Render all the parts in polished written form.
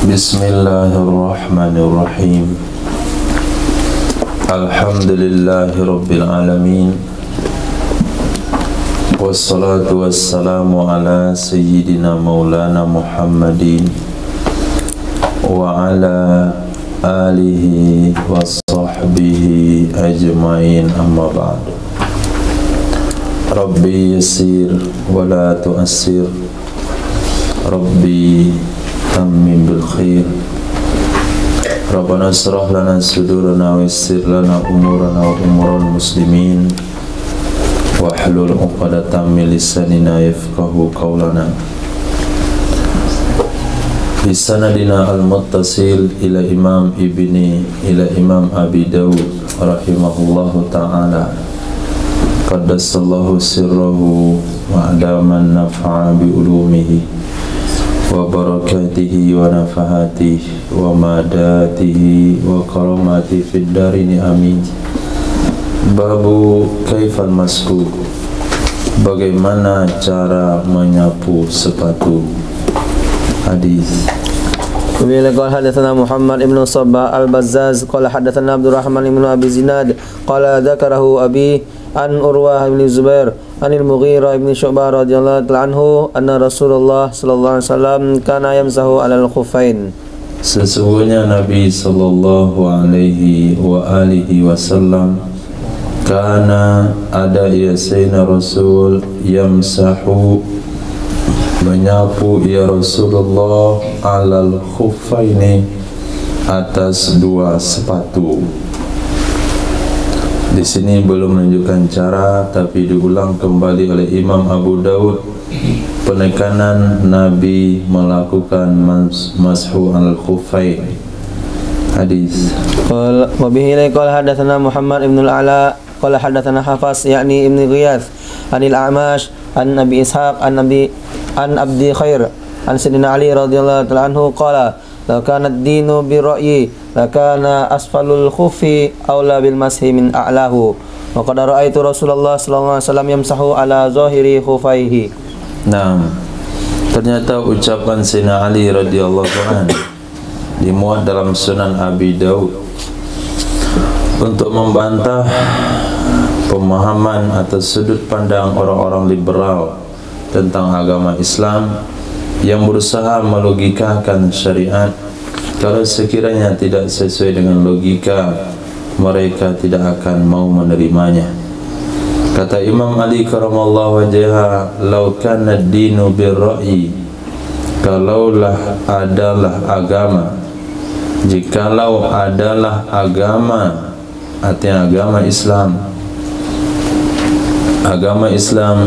Bismillahirrahmanirrahim. Alhamdulillahirabbil alamin. Wassalatu wassalamu ala sayyidina maulana Muhammadin wa ala alihi wa sahbihi ajmain, amma ba'du. Rabbi yassir wa la tu'assir, Rabbi tammim bil khair. Rabbana israh lana sudurana wa yassir lana umurana wa umural muslimin wa hlul 'uqdatam min lisanina yafqahu qawlana. Bi sanadina al-muttasil ila Imam Abi Dawud rahimahullahu ta'ala, qaddasallahu sirrahu wa adaman nafa'a bi ulumihi wa barakatihi wa nafahatihi wa madatihi wa karamatihi fid darini amin. Babu kaifal masku, bagaimana cara menyapu sepatu. Hadis. Bila qala hadatsana Muhammad ibn Sabbah al-Bazzaz qala hadatsana Abdurrahman ibn Abi Zinad qala dzakarahu Abi an Urwah bin Zubair anil Mughirah bin Syu'bah radhiyallahu anhu anna Rasulullah sallallahu alaihi wasallam kana yamsahu 'alal khuffain. Sesungguhnya Nabi sallallahu alaihi wa alihi wasallam kana ada ya sayyidina Rasul yamsahu, menyapu ya Rasulullah 'alal khuffaini, atas dua sepatu. Di sini belum menunjukkan cara, tapi diulang kembali oleh Imam Abu Dawud penekanan Nabi melakukan mashu al-khuffain. Hadis. Qala wa bihi qala hadatsana Muhammad ibn al-Ala qala hadatsana Hafs yakni ibn Ghiyath anil A'mash an Nabi Ishaq an Abdi Khair an Sayyidina Ali radhiyallahu ta'ala anhu qala law kana ad-dinu bi ra'yi lakana asfalul khuffi aula bil mashi min a'lahu wa qad ra'aitu Rasulullah sallallahu alaihi wasallam yamsahu ala zahiri khuffaihi. Nah, ternyata ucapan Sayyidina Ali radhiyallahu anhu dimuat dalam Sunan Abi Daud untuk membantah pemahaman atau sudut pandang orang-orang liberal tentang agama Islam yang berusaha melogikakan syariat. Kalau sekiranya tidak sesuai dengan logika, mereka tidak akan mau menerimanya. Kata Imam Ali karamallahu wajhahu, "Lau kana ad-dinu bir-ra'yi", kalaulah adalah agama, jikalau adalah agama, artinya agama Islam,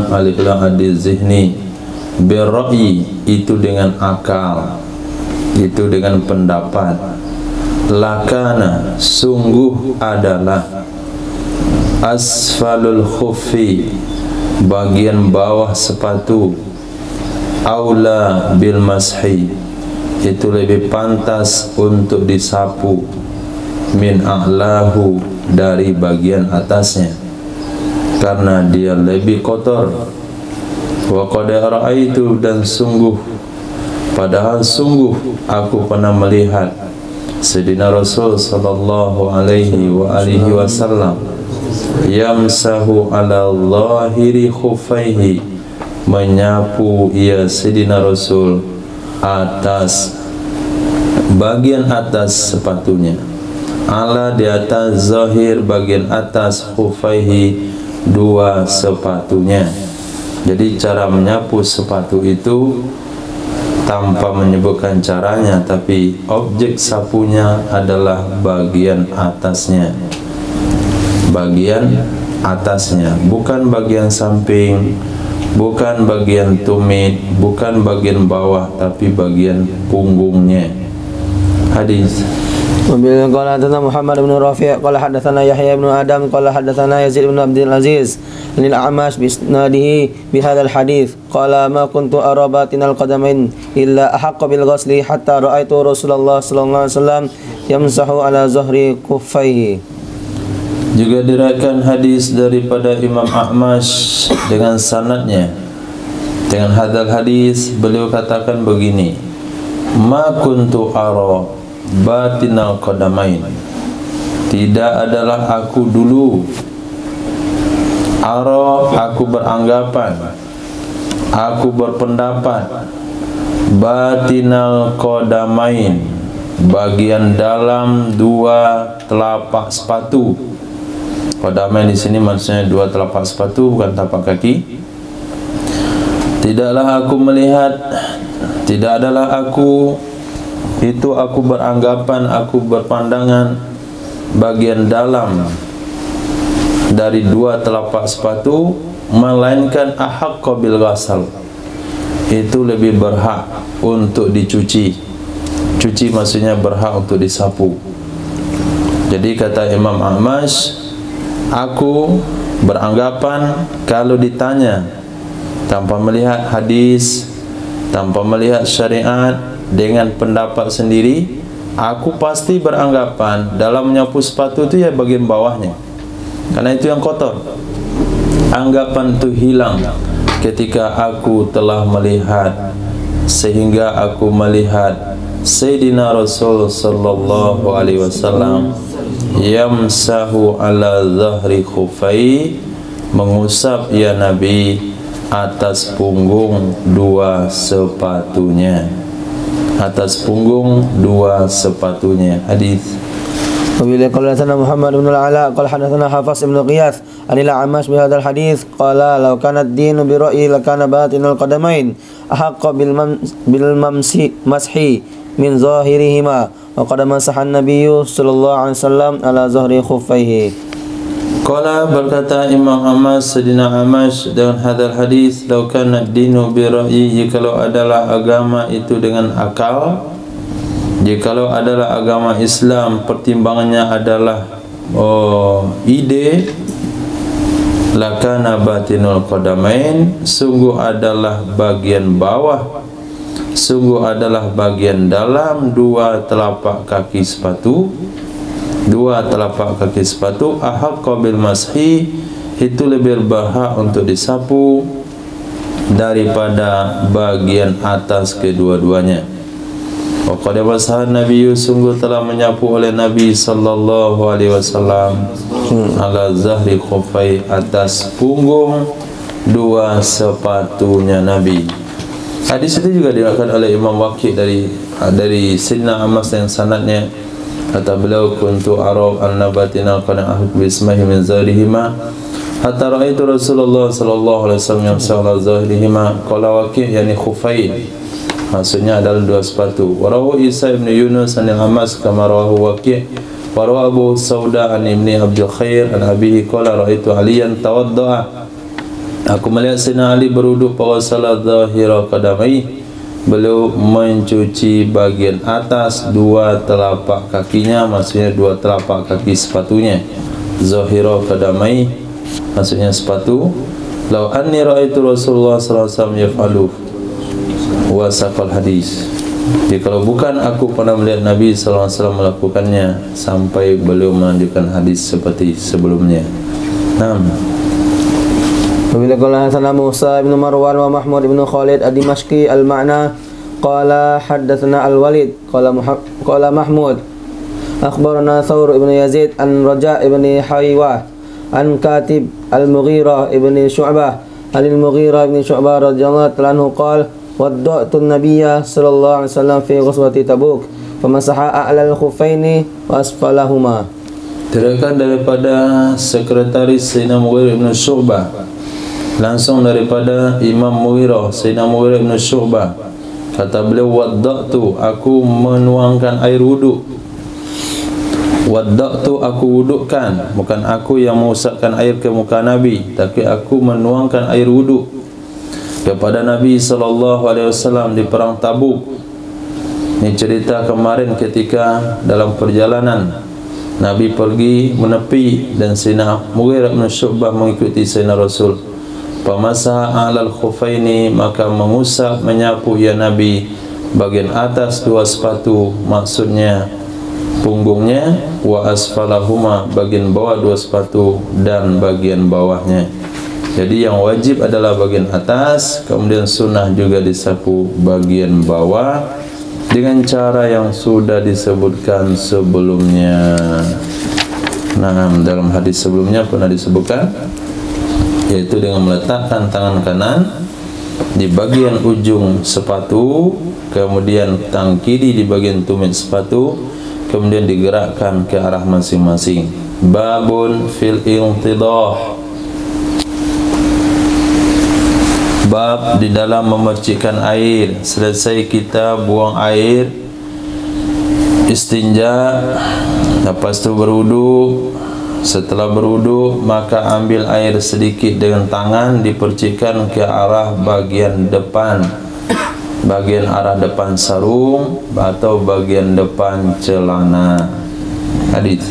alif lam hadis zihni, bir-ra'yi itu dengan akal, itu dengan pendapat, lakana sungguh adalah asfalul khuffi bagian bawah sepatu, aula bil mashi itu lebih pantas untuk disapu, min a'lahu dari bagian atasnya, karena dia lebih kotor. Wa qad ra'aitu, dan sungguh, padahal sungguh aku pernah melihat Sayyidina Rasul sallallahu alaihi wa alihi wasallam yamsahu ala zahiri khuffaihi, menyapu ya Sayyidina Rasul atas bagian atas sepatunya, ala di atas, zahir bagian atas, khuffaihi dua sepatunya. Jadi cara menyapu sepatu itu tanpa menyebutkan caranya, tapi objek sapunya adalah bagian atasnya, bukan bagian samping, bukan bagian tumit, bukan bagian bawah, tapi bagian punggungnya. Hadis. Wabil qala hadatsana Muhammad bin Rafi' qala hadatsana Yahya bin Adam qala hadatsana Yazid bin Abdul Aziz anil A'mash bi isnadihi bi hadzal hadits qala ma kuntu ara batinal qadamain illa ahaqqa bil ghusli hatta ra'aitu Rasulullah sallallahu alaihi wasallam yamsahu ala zahri kuffaihi. Juga diriwayatkan hadis daripada Imam A'mash dengan sanadnya. Dengan hadal hadis beliau katakan begini, ma kuntu ara batinal qadamain, tidak adalah aku dulu ara, aku beranggapan, aku berpendapat, batinal qadamain, bagian dalam dua telapak sepatu. Qadamain di sini maksudnya dua telapak sepatu, bukan tapak kaki. Tidaklah aku melihat, tidak adalah aku itu aku beranggapan, aku berpandangan bagian dalam dari dua telapak sepatu, melainkan ahaqqa bil ghasal, itu lebih berhak untuk dicuci. Cuci maksudnya berhak untuk disapu. Jadi kata Imam Ahmad, aku beranggapan kalau ditanya tanpa melihat hadis, tanpa melihat syariat, dengan pendapat sendiri, aku pasti beranggapan dalam menyapu sepatu itu ya bagian bawahnya, karena itu yang kotor. Anggapan itu hilang ketika aku telah melihat, sehingga aku melihat Sayyidina Rasul sallallahu alaihi wasallam yamsahu ala zahri khufai, mengusap ya Nabi atas punggung dua sepatunya, atas punggung dua sepatunya. Hadis. Wabillahi qala sana Muhammad bin al-Ala qala hadatsana Hafiz bin Ghiyath anil A'mash bi hadzal hadits qala law kana ad-din bi ra'yi lakana batinul qadamain ahaqqa bil mashi min zahirihima wa qad masaha an-nabiy sallallahu alaihi wasallam ala zahri khuffaihi. Qala, berkata Imam Ahmad Sayyidina Amash dengan hadal hadis, law kana ad-dinu bi ra'yi, jikalau adalah agama itu dengan akal, jikalau adalah agama Islam pertimbangannya adalah ide, lakana batinul qadamain, sungguh adalah bagian bawah, sungguh adalah bagian dalam dua telapak kaki sepatu, dua telapak kaki sepatu ahaqqa bil mashi, itu lebih berhak untuk disapu daripada bagian atas kedua-duanya. Wa qad basaha Nabi, sungguh telah menyapu oleh Nabi sallallahu alaihi wasallam ala zahri khuffai, atas punggung dua sepatunya Nabi. Hadis itu juga diriwayatkan oleh Imam Waqi dari Sayyidina Amas yang sanadnya, kata beliau, kuntu arab an-nabatina qad ahud bismihi min zarihima hatta ra'aitu Rasulullah sallallahu alaihi wasallam yamsahu zahirihima. Qala Waqi yani khuffain, maksudnya adalah dua sepatu. Warahu Isa ibn Yunus an al-Amas kama rawahu Waqi', warahu Abu Sauda an ibni Abdul Khair an abihi qala ra'aitu Aliyan tawadda'a, aku melihat Sayyidina Ali berwuduk pada salat zahira qadamai, beliau mencuci bagian atas dua telapak kakinya, maksudnya dua telapak kaki sepatunya. Zahira qadamai maksudnya sepatu. Law anni ra'aitu Rasulullah sallallahu alaihi wasallam yaf'alu wa saqal hadis, jikalau bukan aku pernah melihat Nabi sallallahu alaihi wasallam melakukannya sampai beliau melanjutkan hadis seperti sebelumnya. Wabillahi qala sana Musa bin Marwan wa Mahmud bin Khalid ad-Dimashqi al-ma'na qala haddatsana al-Walid qala Mahmud akhbarana Thawr ibn Yazid an Raja' ibn Haywah an Katib al-Mughirah ibn Syu'bah al-Mughirah ibn Syu'bah radhiyallahu anhu qala wadda'tu an-nabiyya sallallahu alaihi wasallam fi ghazwati Tabuk famasaha a'la al-khuffaini wa asfalahuma. Diriwayatkan daripada sekretaris Sayyidina Mughirah ibn Syu'bah, langsung daripada Imam Mughirah, Sayyidina Mughirah ibn Syu'bah, kata beliau, wadda'tu, aku menuangkan air wuduk. Wadda'tu, aku wudukkan, bukan aku yang mengusapkan air ke muka Nabi, tapi aku menuangkan air wuduk kepada Nabi sallallahu alaihi wasallam di perang Tabuk. Ini cerita kemarin ketika dalam perjalanan Nabi pergi menepi dan Sayyidina Mughirah bin Syu'bah mengikuti Sayyidina Rasul. Pamasaha a'lal khuffaini, maka mengusap menyapu ya Nabi bagian atas dua sepatu, maksudnya punggungnya, wa asfalahuma, bagian bawah dua sepatu dan bagian bawahnya. Jadi yang wajib adalah bagian atas, kemudian sunnah juga disapu bagian bawah. dengan cara yang sudah disebutkan sebelumnya. Nah, dalam hadis sebelumnya pernah disebutkan, yaitu dengan meletakkan tangan kanan di bagian ujung sepatu, kemudian tangan kiri di bagian tumit sepatu, kemudian digerakkan ke arah masing-masing. Babun fil intidah, bab di dalam memercikkan air. Selesai kita buang air, istinja, lepas tu berwudu. Setelah berwudu, maka ambil air sedikit dengan tangan, dipercikkan ke arah bagian depan, bagian arah depan sarung atau bagian depan celana. Hadis.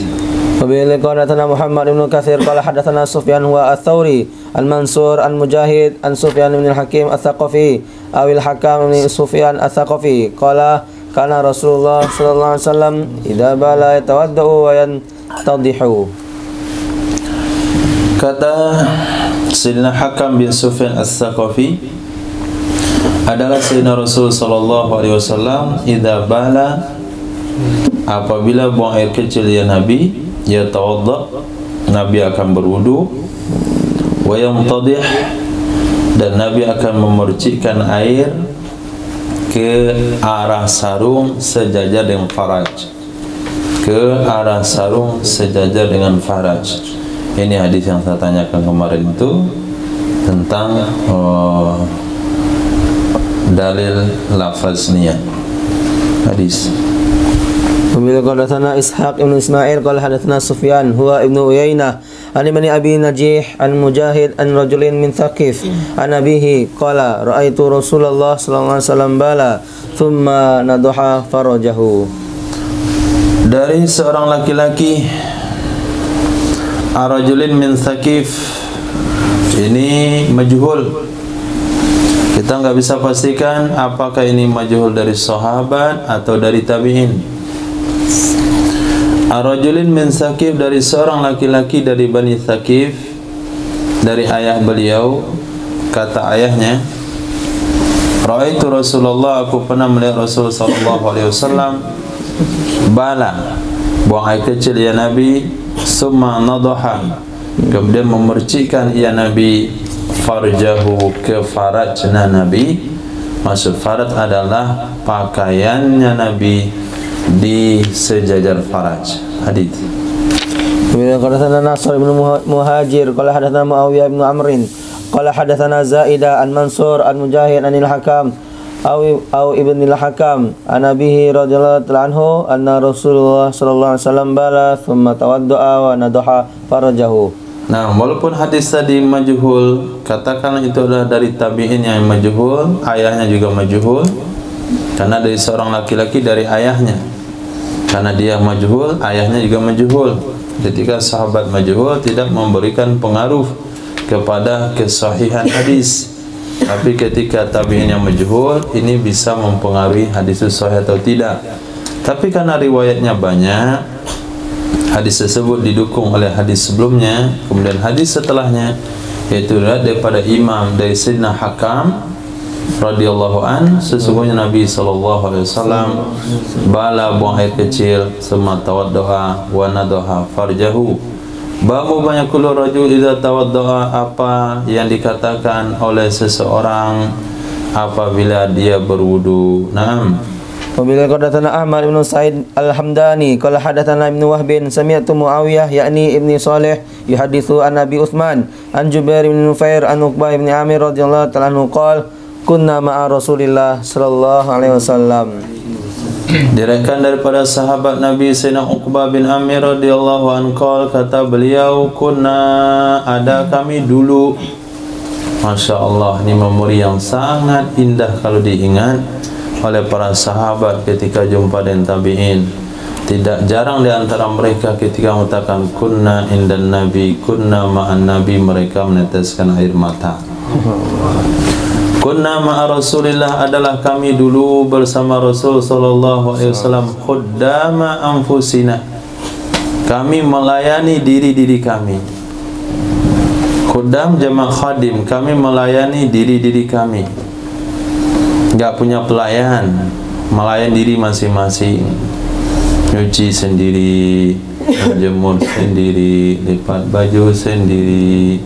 Wabillahi qala Muhammad ibn Katsir qala hadatsana Sufyan wa Ats-Tsauri an Mansur an Mujahid an Sufyan bin Hakim Ats-Tsaqafi awil Hakam bin Sufyan Ats-Tsaqafi qala kana Rasulullah sallallahu alaihi wasallam idza bala yatawaddau wa yantadihu. Kata Sayyidina Hakam bin Sufyan Ats-Tsaqafi adalah Sayyidina Rasul sallallahu alaihi wasallam idza bala, apabila buang air kecil ya Nabi, ya tawadda, Nabi akan berwudu, wa yamtadih, dan Nabi akan memercikkan air ke arah sarung sejajar dengan faraj, ke arah sarung sejajar dengan faraj. Ini hadis yang saya tanyakan kemarin itu tentang dalil lafaz niat. Hadis. Wabillahi qala hadatsana Ishaq ibn Ismail qala hadatsana Sufyan huwa ibnu Uyainah an ibni Abi Najih an Mujahid an rajulin min Thaqif an abihi qala ra'aitu Rasulullah sallallahu alaihi wasallam bala thumma nadaha farajahu. Dari seorang laki-laki, ar-rajulin min Thaqif, ini majhul. Kita enggak bisa pastikan apakah ini majhul dari sahabat atau dari tabi'in. Ar-rajulin min Thaqif, dari seorang laki-laki dari Bani Thaqif, dari ayah beliau. Kata ayahnya, ra'aitu Rasulullah, aku pernah melihat Rasul sallallahu alaihi wasallam bala, buang air kecil ya Nabi, summa nadaha, kemudian memercikkan ya Nabi farjahu, ke farajna Nabi. Maksud faraj adalah pakaiannya Nabi di sejajar faraj. Hadis. Qala hadatsana Nasr bin Muhajir qala hadatsana Muawiyah bin Amrin qala hadatsana Zaida an Mansur an Mujahid anil Hakam aw ibn al-Hakam an abihi radhiyallahu ta'ala anhu anna Rasulullah sallallahu alaihi wasallam bala thumma tawaddaa wa nadaha farajahu. Nah, walaupun hadis tadi majhul, katakanlah itu adalah dari tabi'in yang majhul, ayahnya juga majhul, karena dari seorang laki-laki dari ayahnya. Karena dia majhul, ayahnya juga majhul. Ketika sahabat majhul tidak memberikan pengaruh kepada kesahihan hadis. Tapi ketika tabi'in yang majhul, ini bisa mempengaruhi hadis itu sahih atau tidak. Tapi karena riwayatnya banyak, hadis tersebut didukung oleh hadis sebelumnya, kemudian hadis setelahnya, yaitu daripada imam dari Sayyidina Hakam radhiyallahu an, sesungguhnya Nabi sallallahu alaihi wasallam bala buang air kecil, summa tawaddaa wa nadaha farjahu. Bamu banyak kullu rajul idza tawaddaa, apa yang dikatakan oleh seseorang apabila dia berwudu. Naam. Wabillahi qala hadatsana Ahmad bin Sa'id Al-Hamdani qala hadatsana Ibnu Wahb sami'tu Muawiyah yakni Ibni Salih yuhaditsu an Abi Utsman an Jubair bin Nufair an Uqbah bin Amir radhiyallahu ta'ala anhu qala kunna ma'a Rasulillah sallallahu alaihi wasallam. Diriwayatkan daripada sahabat Nabi Sayyidina Uqbah bin Amir radhiyallahu anhu, kata beliau, kunna, ada kami dulu. Masya Allah, ini memori yang sangat indah kalau diingat oleh para sahabat ketika jumpa dengan tabi'in. Tidak jarang di antara mereka ketika mengatakan kunna indan Nabi, kunna ma'an Nabi, mereka meneteskan air mata. Kunna ma'a Rasulillah, adalah kami dulu bersama Rasul sallallahu alaihi wasallam, khuddama anfusina, kami melayani diri-diri kami. Khuddam jamak khadim, kami melayani diri-diri kami. Enggak punya pelayan, melayani diri masing-masing, nyuci sendiri, menjemur sendiri, lipat baju sendiri,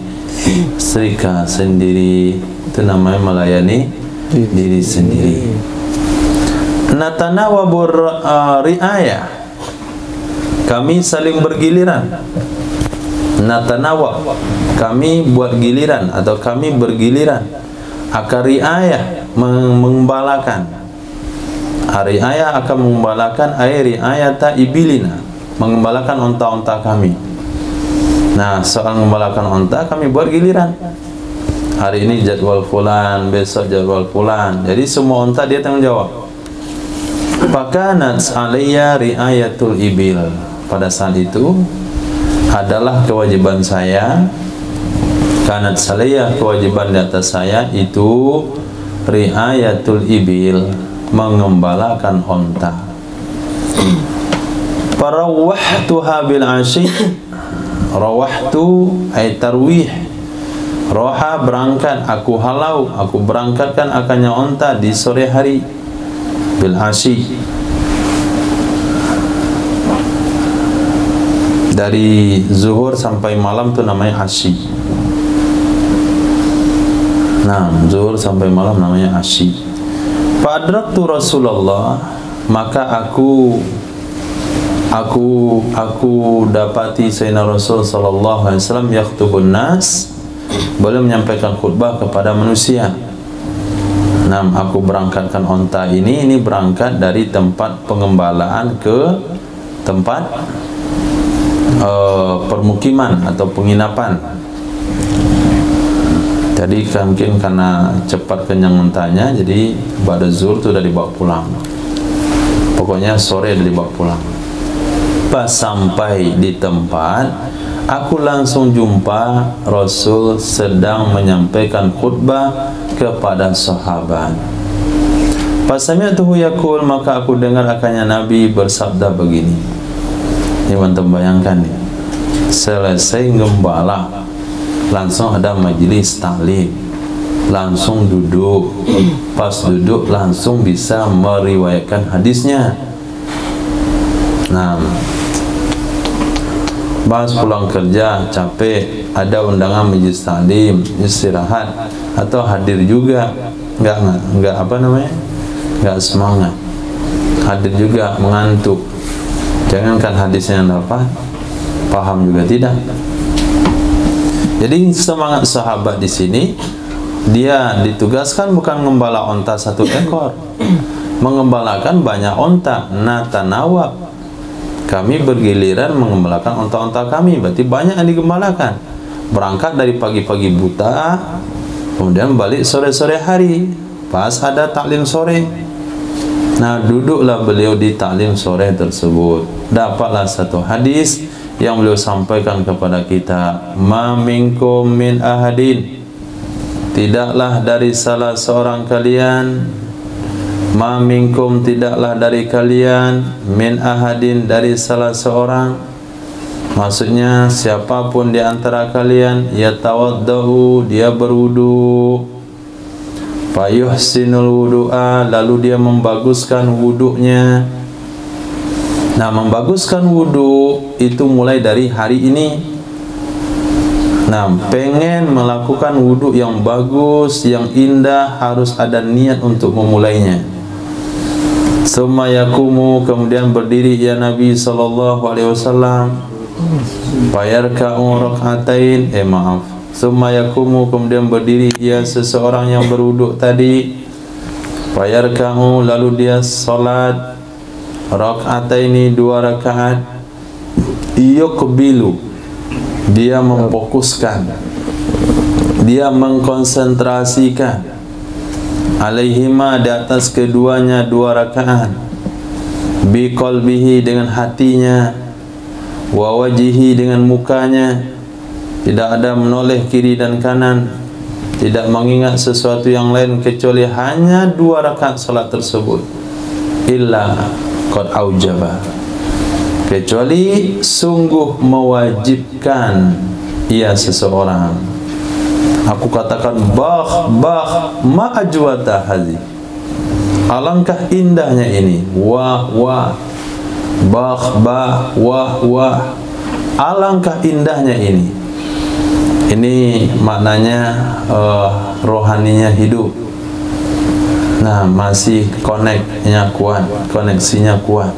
setrika sendiri. Itu namanya melayani diri sendiri. Natanawabur riayah, kami saling bergiliran. Natanawab, kami buat giliran atau kami bergiliran. Akan riayah, mengembalakan. Riayah akan mengembalakan riayata ibilina, mengembalakan onta-onta kami. Nah, soal mengembalakan onta kami buat giliran. Hari ini jadwal fulan, besok jadwal fulan. Jadi semua onta dia tanggung jawab. Fakanat alayya riayatul ibil. Pada saat itu adalah kewajiban saya, kanat alayya, kewajiban di atas saya itu riayatul ibil, mengembalakan onta. Farawahtuha bil ashi. Rawahtu ay tarwih. Roha berangkat, aku halau, aku berangkatkan akannya onta di sore hari. Bil ashi, dari zuhur sampai malam itu namanya ashi. Nah, zuhur sampai malam namanya ashi. Fadraktu Rasulullah, maka aku dapati Sayyidina Rasul sallallahu alaihi wasallam yakhtubun nas, beliau menyampaikan khutbah kepada manusia. Nah, aku berangkatkan onta ini berangkat dari tempat pengembalaan ke tempat permukiman atau penginapan. Jadi mungkin karena cepat kenyang ontanya, jadi pada zuhur itu udah dibawa pulang. Pokoknya sore udah dibawa pulang. Pas sampai di tempat, aku langsung jumpa Rasul sedang menyampaikan khutbah kepada sahabat. Pas sami'tuhu yaqul, maka aku dengar akannya Nabi bersabda begini. Ini antum bayangkan nih, selesai gembala langsung ada majelis taklim, langsung duduk. Pas duduk langsung bisa meriwayatkan hadisnya. Nah, pas pulang kerja capek, ada undangan majelis taklim, istirahat atau hadir juga enggak apa namanya, enggak semangat, hadir juga mengantuk. Jangankan hadisnya yang dapat, paham juga tidak. Jadi semangat sahabat di sini, dia ditugaskan bukan mengembala onta satu ekor, mengembalakan banyak onta. Natanawab, kami bergiliran mengembalakan onta-onta kami, berarti banyak yang digembalakan. Berangkat dari pagi-pagi buta, kemudian balik sore-sore hari, pas ada taklim sore. Nah, duduklah beliau di taklim sore tersebut. Dapatlah satu hadis yang beliau sampaikan kepada kita. Ma minkum min ahadin, tidaklah dari salah seorang kalian. Ma minkum, tidaklah dari kalian. Min ahadin, dari salah seorang. Maksudnya siapapun di antara kalian, yatawaddahu, dia berwudu. Fayuhsinul wudu'a, lalu dia membaguskan wuduknya. Nah, membaguskan wudu itu mulai dari hari ini. Nah, pengen melakukan wudu yang bagus, yang indah, harus ada niat untuk memulainya. Summa yakumu, kemudian berdiri ya Nabi SAW. Fayarka'u rak'atain, Summa yakumu, kemudian berdiri ia seseorang yang berwuduk tadi. Fayarka'u, lalu dia salat rak'ataini, 2 rakaat. Yuqbilu, dia memfokuskan, dia mengkonsentrasikan. Alaihima, di atas keduanya 2 rakaat. Biqalbihi, dengan hatinya. Wa wajihi, dengan mukanya. Tidak ada menoleh kiri dan kanan, tidak mengingat sesuatu yang lain kecuali hanya 2 rakaat salat tersebut. Illa qad aujaba, kecuali sungguh mewajibkan ia seseorang. Aku katakan bah ma ajwata hadhi, Alangkah indahnya ini. Wah, wah. Bah, bah, wah, wah. Alangkah indahnya ini. Ini maknanya rohaninya hidup. Nah, masih koneksinya kuat.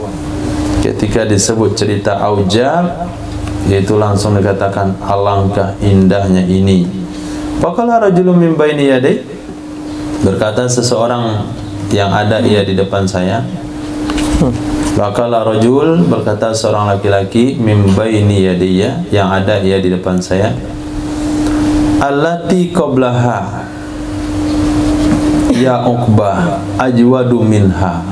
Ketika disebut cerita Aujab, itu langsung dikatakan alangkah indahnya ini. Faqala rajulun min baini yadai, berkata seseorang yang ada ia di depan saya. Faqala rajul, berkata seorang laki-laki, min baini yadayya, yang ada ia di depan saya. Allati qablaha ya Uqbah ajwadu minha,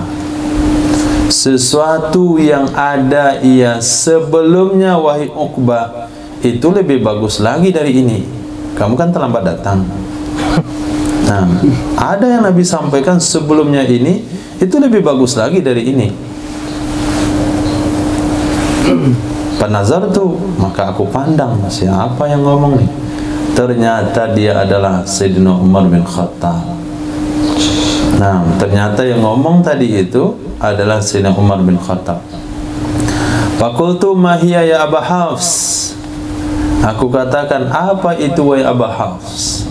sesuatu yang ada ia sebelumnya wahai Uqbah itu lebih bagus lagi dari ini. Kamu kan terlambat datang. Nah, ada yang Nabi sampaikan sebelumnya ini itu lebih bagus lagi dari ini. Penazar tuh, maka aku pandang siapa yang ngomong nih. Ternyata dia adalah Sayyidina Umar bin Khattab. Nah, ternyata yang ngomong tadi itu adalah Sayyidina Umar bin Khattab. Faqultu ma hiya ya Aba Hafs, aku katakan apa itu wahai Aba Hafs?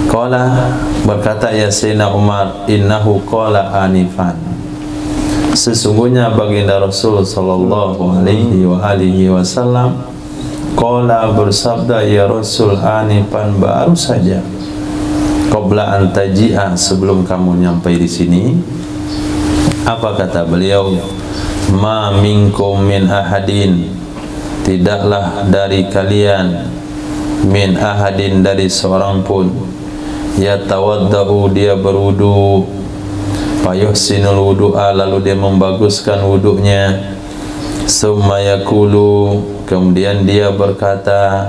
Qala, berkata ya Sayyidina Umar, innahu qala anifan, sesungguhnya baginda Rasul sallallahu alaihi wa alihi wasallam qala, bersabda ya Rasul, anifan, baru saja, qabla an taji'a, sebelum kamu nyampai di sini. Apa kata beliau? Ma minkum min ahadin, tidaklah dari kalian, min ahadin, dari seorang pun, yatawaddau, dia berwudu, fayuhsinul wudu'a, lalu dia membaguskan wudunya, summa yakulu, kemudian dia berkata,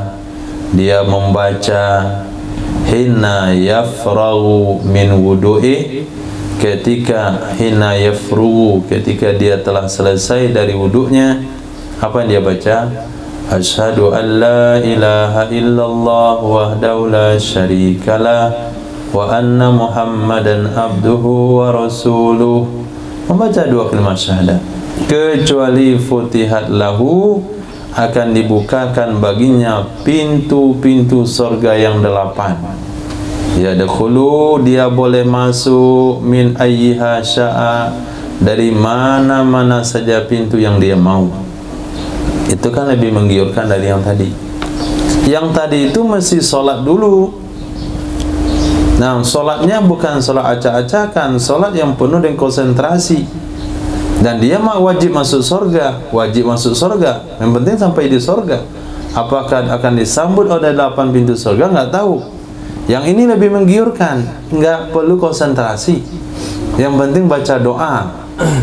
dia membaca, hina yafragu min wudu'i, ketika hina yafrugu, ketika dia telah selesai dari wudunya, apa yang dia baca? Asyhadu an la ilaha illallah wahdahu la syarikalah wa anna muhammadan abduhu wa rasuluh, membaca dua kalimat syahadat. Kecuali futihat lahu, akan dibukakan baginya pintu-pintu surga yang 8. Ya dakhulu, dia boleh masuk, min ayyiha sya'a, dari mana-mana saja pintu yang dia mau. Itu kan lebih menggiurkan dari yang tadi. Yang tadi itu mesti sholat dulu. Nah, sholatnya bukan sholat acak-acakan, sholat yang penuh dengan konsentrasi. Dan dia wajib masuk surga, wajib masuk surga. Yang penting sampai di surga. Apakah akan disambut oleh 8 pintu surga, nggak tahu. Yang ini lebih menggiurkan, nggak perlu konsentrasi. Yang penting baca doa,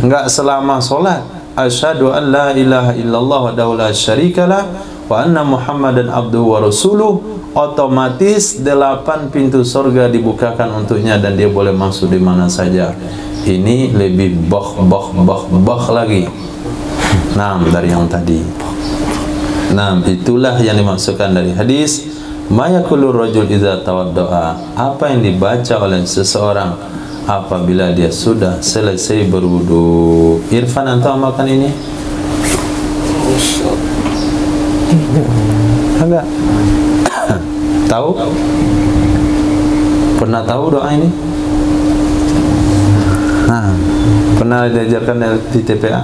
nggak selama sholat. Asyhadu an la ilaha illallah wahdahu la syarikalah wa anna muhammadan abduhu wa rasuluh, otomatis 8 pintu surga dibukakan untuknya dan dia boleh masuk di mana saja. Ini lebih bah lagi. Nah, dari yang tadi. Nah, itulah yang dimaksudkan dari hadis ma yaqulu rajul idza tawaddaa, apa yang dibaca oleh seseorang apabila dia sudah selesai berwudu. Irfan, antum amalkan ini? Enggak. Tahu? Pernah tahu doa ini? Nah, pernah diajarkan di TPA?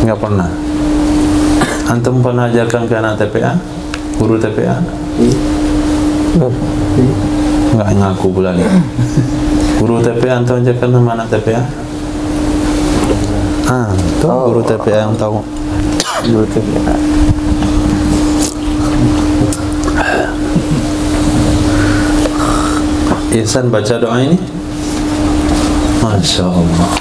Enggak pernah. Antum pernah ajarkan ke anak TPA? Guru TPA? Enggak ngaku pula nih. Guru TPA antum ajarkan sama anak TPA? Tuh guru TPA yang tahu. Guru TPA. Ihsan baca doa ini. Masya Allah.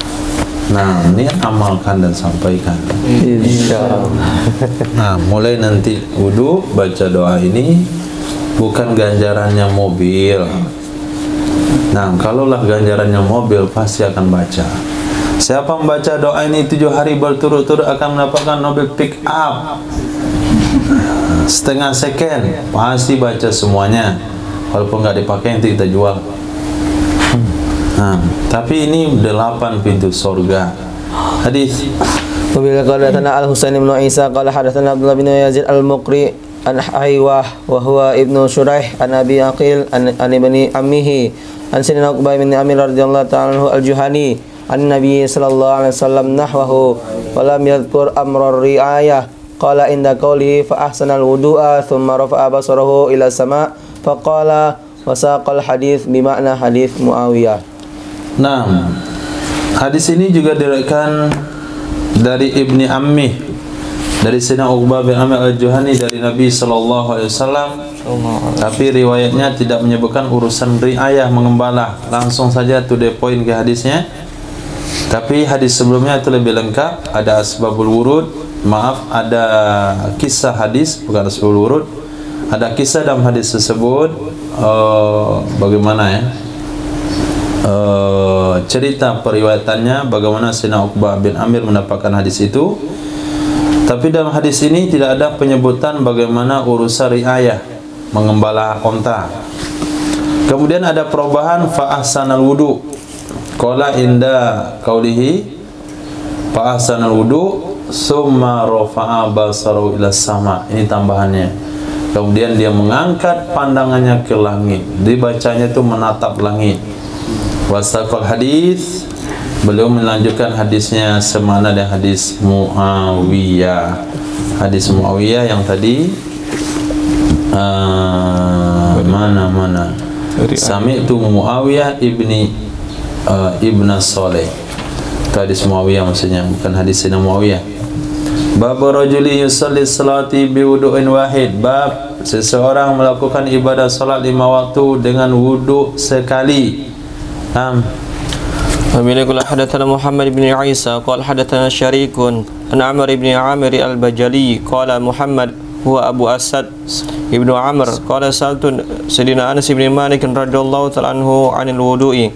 Nah, ini amalkan dan sampaikan. Insyaallah. Nah, mulai nanti wudu baca doa ini, bukan ganjarannya mobil. Nah, kalaulah ganjarannya mobil pasti akan baca. Siapa membaca doa ini 7 hari berturut-turut akan mendapatkan mobil pick up. Setengah second pasti baca semuanya. walaupun nggak dipakai nanti kita jual. Tapi ini 8 pintu surga. Hadis. Wabil qala hadatsana Al-Husain bin Isa qala hadatsana Abdullah bin Yazid Al-Muqri an Haywah wa huwa ibnu Shuraih an Abi Aqil an ibni ammihi an Sayyidina Uqbah bin Amir radhiyallahu ta'ala anhu al-Juhani an Nabi sallallahu alaihi wasallam nahwahu wa lam yadhkur amra ri'ayah qala inda qawlihi fa ahsana al-wudu'a thumma rafa'a basarahu ila sama' fa qala wa saqal hadits bi makna hadits Muawiyah. Nah, hadis ini juga diriwayatkan dari Ibni Ammi, dari Sayyidina Uqbah bin Amir al-Juhani dari Nabi sallallahu alaihi wasallam. Tapi riwayatnya tidak menyebutkan urusan riayah mengembala. Langsung saja to the point ke hadisnya. Tapi hadis sebelumnya itu lebih lengkap, ada asbabul wurud, ada kisah hadis, bukan asbabul wurud. Ada kisah dalam hadis tersebut, bagaimana ya? Cerita periwayatannya bagaimana Sayyidina Uqbah bin Amir mendapatkan hadis itu. Tapi dalam hadis ini tidak ada penyebutan bagaimana urusan riayah mengembala onta. Kemudian ada perubahan fa ahsanal wudu. Qala inda qaulihi fa ahsanal wudu summa rafa'a basarahu ila sama. Ini tambahannya. Kemudian dia mengangkat pandangannya ke langit. Dibacanya itu menatap langit. Wasaqal hadis, beliau melanjutkan hadisnya semana dengan hadis Muawiyah. Hadis Muawiyah yang tadi mana Sami'tu Muawiyah ibn Saleh. Itu hadis Muawiyah maksudnya, bukan hadis Sayyidina Muawiyah. Bab rajuli yusalli salati bi wudu'in wahid. Bab seseorang melakukan ibadah salat 5 waktu dengan wudu sekali. Wabil qala hadatsana Muhammad bin Isa qala hadatsana Syarikun an Amr ibn Amir al-Bajali qala Muhammad huwa Abu Asad ibnu Amr qala saltu Sayyidina Anas bin Malik radhiyallahu ta'ala anhu 'anil wudu'i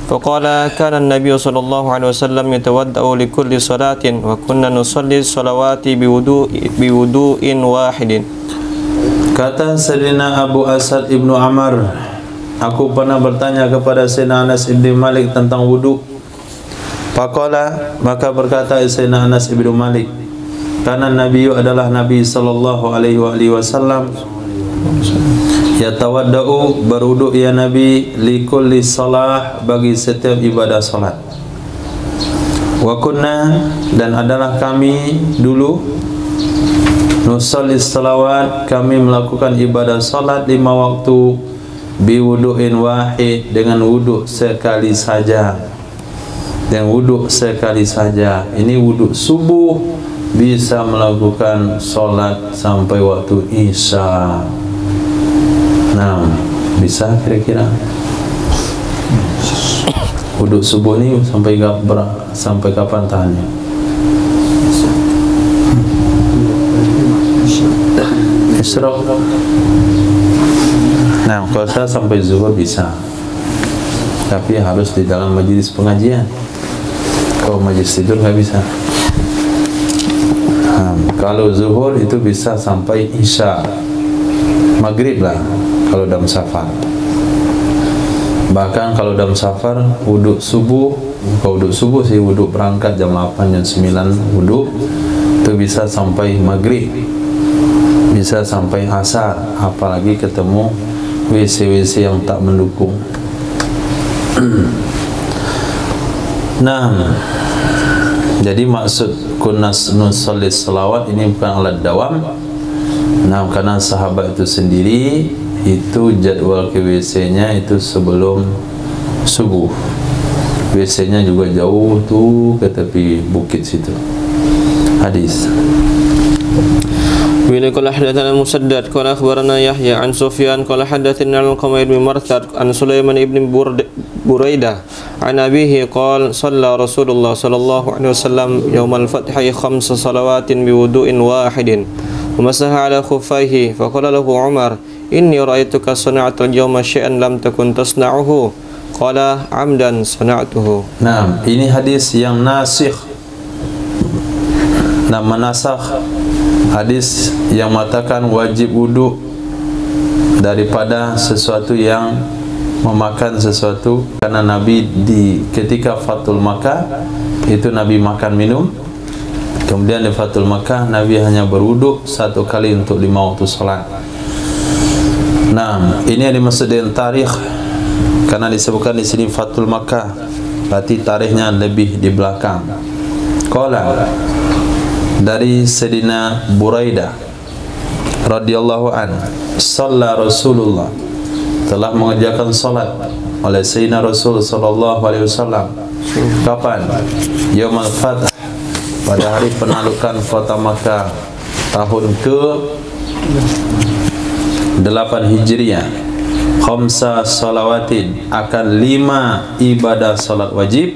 faqala kana an-nabiy sallallahu alaihi wasallam yatawaddau li kulli salatin wa kunna nusalli shalawati bi wudu'in wahidin. Kata Sayyidina Abu Asad ibnu Amr, aku pernah bertanya kepada Sayyidina Anas ibn Malik tentang wudu. Faqala, maka berkata Sayyidina Anas ibn Malik, karena Nabi adalah Nabi sallallahu alaihi wasallam yatawaddau, berwudu ya Nabi, li kulli salah, bagi setiap ibadah salat. Wa kunna, dan adalah kami dulu, nusalli salawat, kami melakukan ibadah salat 5 waktu biwudu'in wahid, dengan wudu sekali saja. Dengan wudu sekali saja. Ini wudu subuh bisa melakukan solat sampai waktu isya. Nah, bisa kira-kira wudu subuh ini sampai kapan tahannya? Isyraq. Nah, kalau saya sampai zuhur bisa, tapi harus di dalam majelis pengajian. Kalau majelis tidur nggak bisa. Kalau zuhur itu bisa sampai isya, maghrib lah kalau dalam safar. Bahkan kalau dalam safar wudhu subuh, kalau wudhu subuh sih wudhu berangkat jam 8 jam 9 wudhu itu bisa sampai maghrib, bisa sampai asar, apalagi ketemu WC-WC yang tak mendukung. Nah, jadi maksud kunnas nusalli salawat ini bukan alat dawam. Nah, karena sahabat itu sendiri itu jadwal ke WC-nya itu sebelum subuh. WC-nya juga jauh tuh ke tepi bukit situ. Hadis. Bila qala hadatsana Musaddad qala akhbarana Yahya an Sufyan qala hadatsana Al-Qamair bin Marthad an Sulaiman ibn Buraidah an abihi qala shalla Rasulullah sallallahu alaihi wasallam yaumal fathi 5 salawatin bi wudu'in wahidin wa masaha ala khuffaihi fa qala lahu Umar inni ra'aituka sana'ta al-yawma syai'an lam takun tasna'uhu qala amdan sana'tuhu. Nah, ini hadis yang nasikh. Nah, menasakh hadis yang mengatakan wajib wudu daripada sesuatu yang memakan sesuatu, karena Nabi ketika Fathul Makkah itu Nabi makan minum. Kemudian di Fathul Makkah Nabi hanya berwuduk 1 kali untuk 5 waktu salat. Nah, ini yang dimaksud dengan tarikh, karena disebutkan di sini Fathul Makkah, berarti tarikhnya lebih di belakang. Qala, dari Sayyidina Buraidah radhiyallahu an, shalla Rasulullah, telah mengerjakan salat oleh Sayyidina Rasul sallallahu alaihi wasallam. Kapan? Yaumul Fath, pada hari penaklukan kota Makkah tahun ke-8 Hijriah. Khamsa salawatin, akan 5 ibadah salat wajib,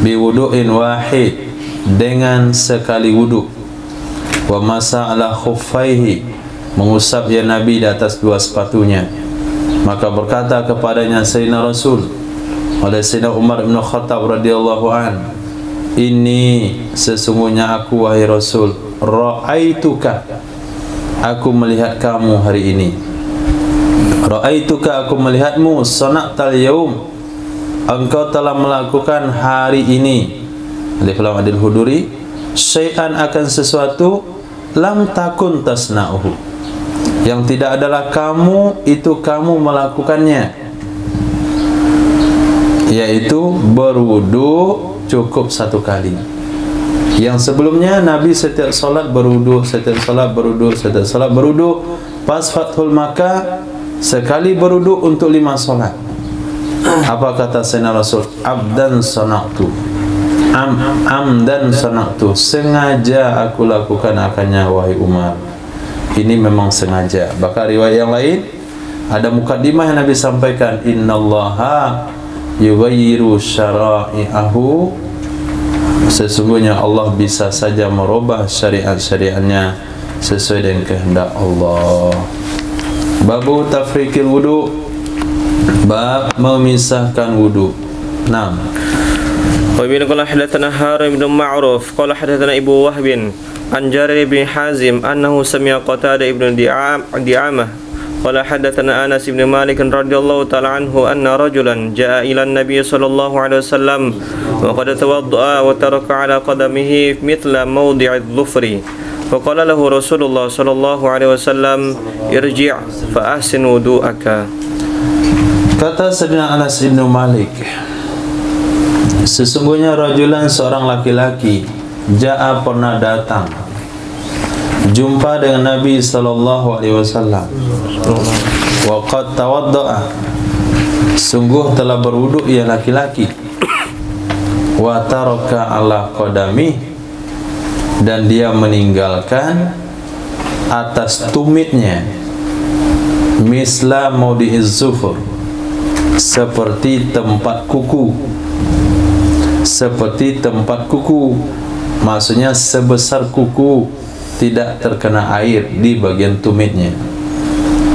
biwudu'in wahid, dengan sekali wuduk. Wa masa ala khuffaihi, mengusap ya Nabi di atas 2 sepatunya. Maka berkata kepadanya Sayyidina Rasul oleh Sayyidina Umar bin Khattab radhiyallahu an, ini sesungguhnya aku wahai Rasul, ra'aituka, aku melihat kamu hari ini. Ra'aituka, aku melihatmu, sana'tal yaum, engkau telah melakukan hari ini, alif lam adil huduri, syai'an, akan sesuatu, lam takun tasna'uhu, yang tidak adalah kamu itu kamu melakukannya, yaitu berwudu cukup 1 kali. Yang sebelumnya Nabi setiap salat berwudu, setiap salat berwudu, setiap salat berwudu. Pas Fathul Makkah sekali berwudu untuk 5 salat. Apa kata Sayyidina Rasul? Abdan sana'tu, amdan sana'tu, sengaja aku lakukan akannya wahai Umar. Ini memang sengaja. Bahkan riwayat yang lain ada mukaddimah yang Nabi sampaikan, innallaha yughayyiru syara'i'ahu, sesungguhnya Allah bisa saja merubah syariat-syariatnya sesuai dengan kehendak Allah. Babu tafrikil wudu, bab memisahkan wudu. Naam. Wa bin qala hadatsana Harim bin Ma'ruf qala hadatsana Ibu Wahbin an Jarir bin Hazim annahu sami'a Qatadah ibn Di'amah qala hadatsana Anas bin Malik radhiyallahu ta'ala anhu anna rajulan jaa'a ila an-nabiy sallallahu alaihi wasallam wa qad tawadda'a wa taraka ala qadamihi mithla mawdi' adh-dhufri fa qala lahu Rasulullah sallallahu alaihi wasallam irji' fa ahsin wudu'aka. Kata Sayyidina Anas bin Malik, sesungguhnya rajulan, seorang laki-laki, jaa, pernah datang jumpa dengan Nabi sallallahu alaihi wasallam. Wa qad tawaddaa, sungguh telah berwudu ia laki-laki. Wa taraka ala qadami, dan dia meninggalkan atas tumitnya, misla maudi'iz zufur, seperti tempat kuku, seperti tempat kuku, maksudnya sebesar kuku, tidak terkena air di bagian tumitnya.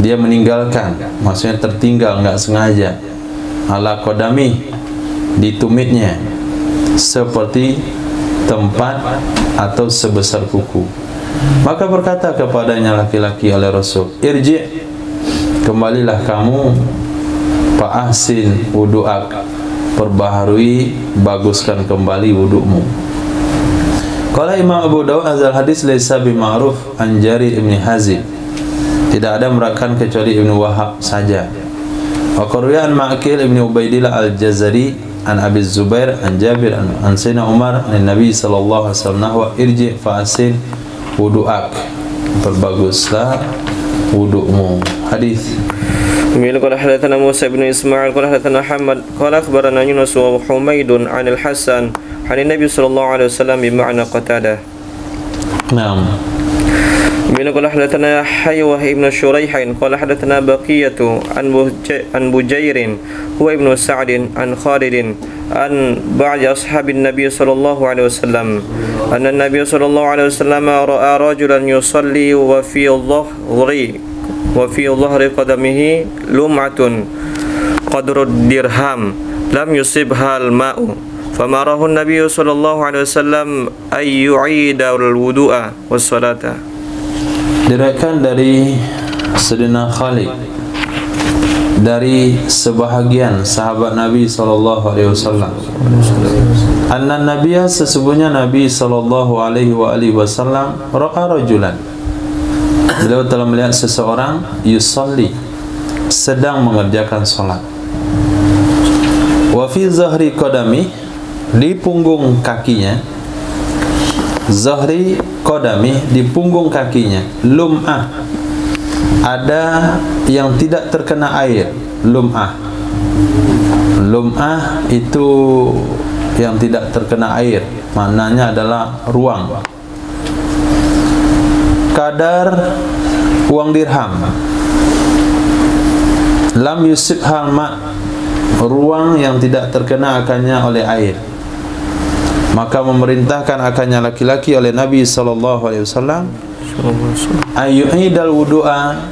Dia meninggalkan, maksudnya tertinggal, enggak sengaja. Ala qadami, di tumitnya, seperti tempat atau sebesar kuku. Maka berkata kepadanya laki-laki oleh Rasul, irji', kembalilah kamu, fa ahsin wudu'ak, perbaharui, baguskan kembali wudu'mu. Qala Imam Abu Dawud, azal hadis laisa bi ma'ruf an Jarir ibn Hazim, tidak ada merakan kecuali Ibnu Wahab saja. Wa qarwiyan Ma'qil ibn Ubaidillah al-Jazari an Abi Zubair an Jabir an Sayyidina Umar an Nabi sallallahu alaihi wasallam wa irji' fa asin wudu'ak, perbaguslah wudu'mu. Hadis. Bila qala hadatsana Musa bin Ismail qala hadatsana Muhammad qala akhbarana Yunus wa Humaidun 'an al-Hasan 'an Nabi sallallahu alaihi wasallam bi ma'na Qatadah. Naam. Bila qala hadatsana Haywah ibn Shuraihin qala hadatsana Baqiyatu an Bujairin huwa ibn Sa'd an Khalid an ba'd ashabin Nabi sallallahu alaihi wasallam anna Nabi sallallahu alaihi wasallam ra'a rajulan yusalli wa fi dhahri qadamihi lum'atun qadru dirham lam yusibha al-ma'u famarahu an-nabiy sallallahu alaihi wasallam ay yu'ida al-wudu'a was-salata. Diriwayatkan dari Sayyidina Khalid dari sebahagian sahabat Nabi SAW, anna Nabiya, sesungguhnya Nabi SAW, ra'a rajulan, beliau telah melihat seseorang, yusalli, sedang mengerjakan salat, wa fi zahri qadami, di punggung kakinya, zahri qadami, di punggung kakinya, lum'ah, ada yang tidak terkena air. Lum'ah itu yang tidak terkena air, maknanya adalah ruang, kadar uang dirham. Lam yusibhal ma, ruang yang tidak terkena akannya oleh air. Maka memerintahkan akannya laki-laki oleh Nabi SAW ayyu'idal wudu'a,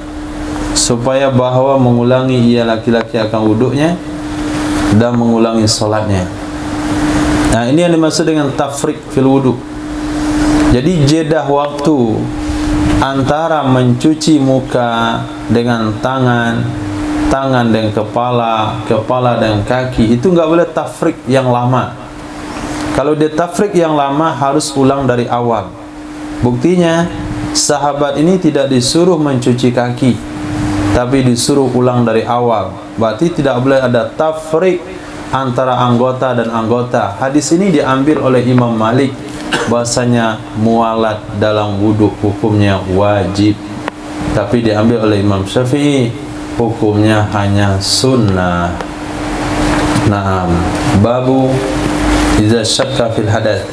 supaya bahwa mengulangi ia laki-laki akan wuduknya dan mengulangi salatnya. Nah, ini yang dimaksud dengan tafriq fil wudu. Jadi jedah waktu antara mencuci muka dengan tangan, tangan dengan kepala, kepala dengan kaki, itu nggak boleh tafriq yang lama. Kalau dia tafriq yang lama harus ulang dari awal. Buktinya sahabat ini tidak disuruh mencuci kaki, tapi disuruh ulang dari awal. Berarti tidak boleh ada tafriq antara anggota dan anggota. Hadis ini diambil oleh Imam Malik, bahasanya mualat dalam wudu hukumnya wajib. Tapi diambil oleh Imam Syafi'i, hukumnya hanya sunnah. Naam, babu iza syakka fil hadath,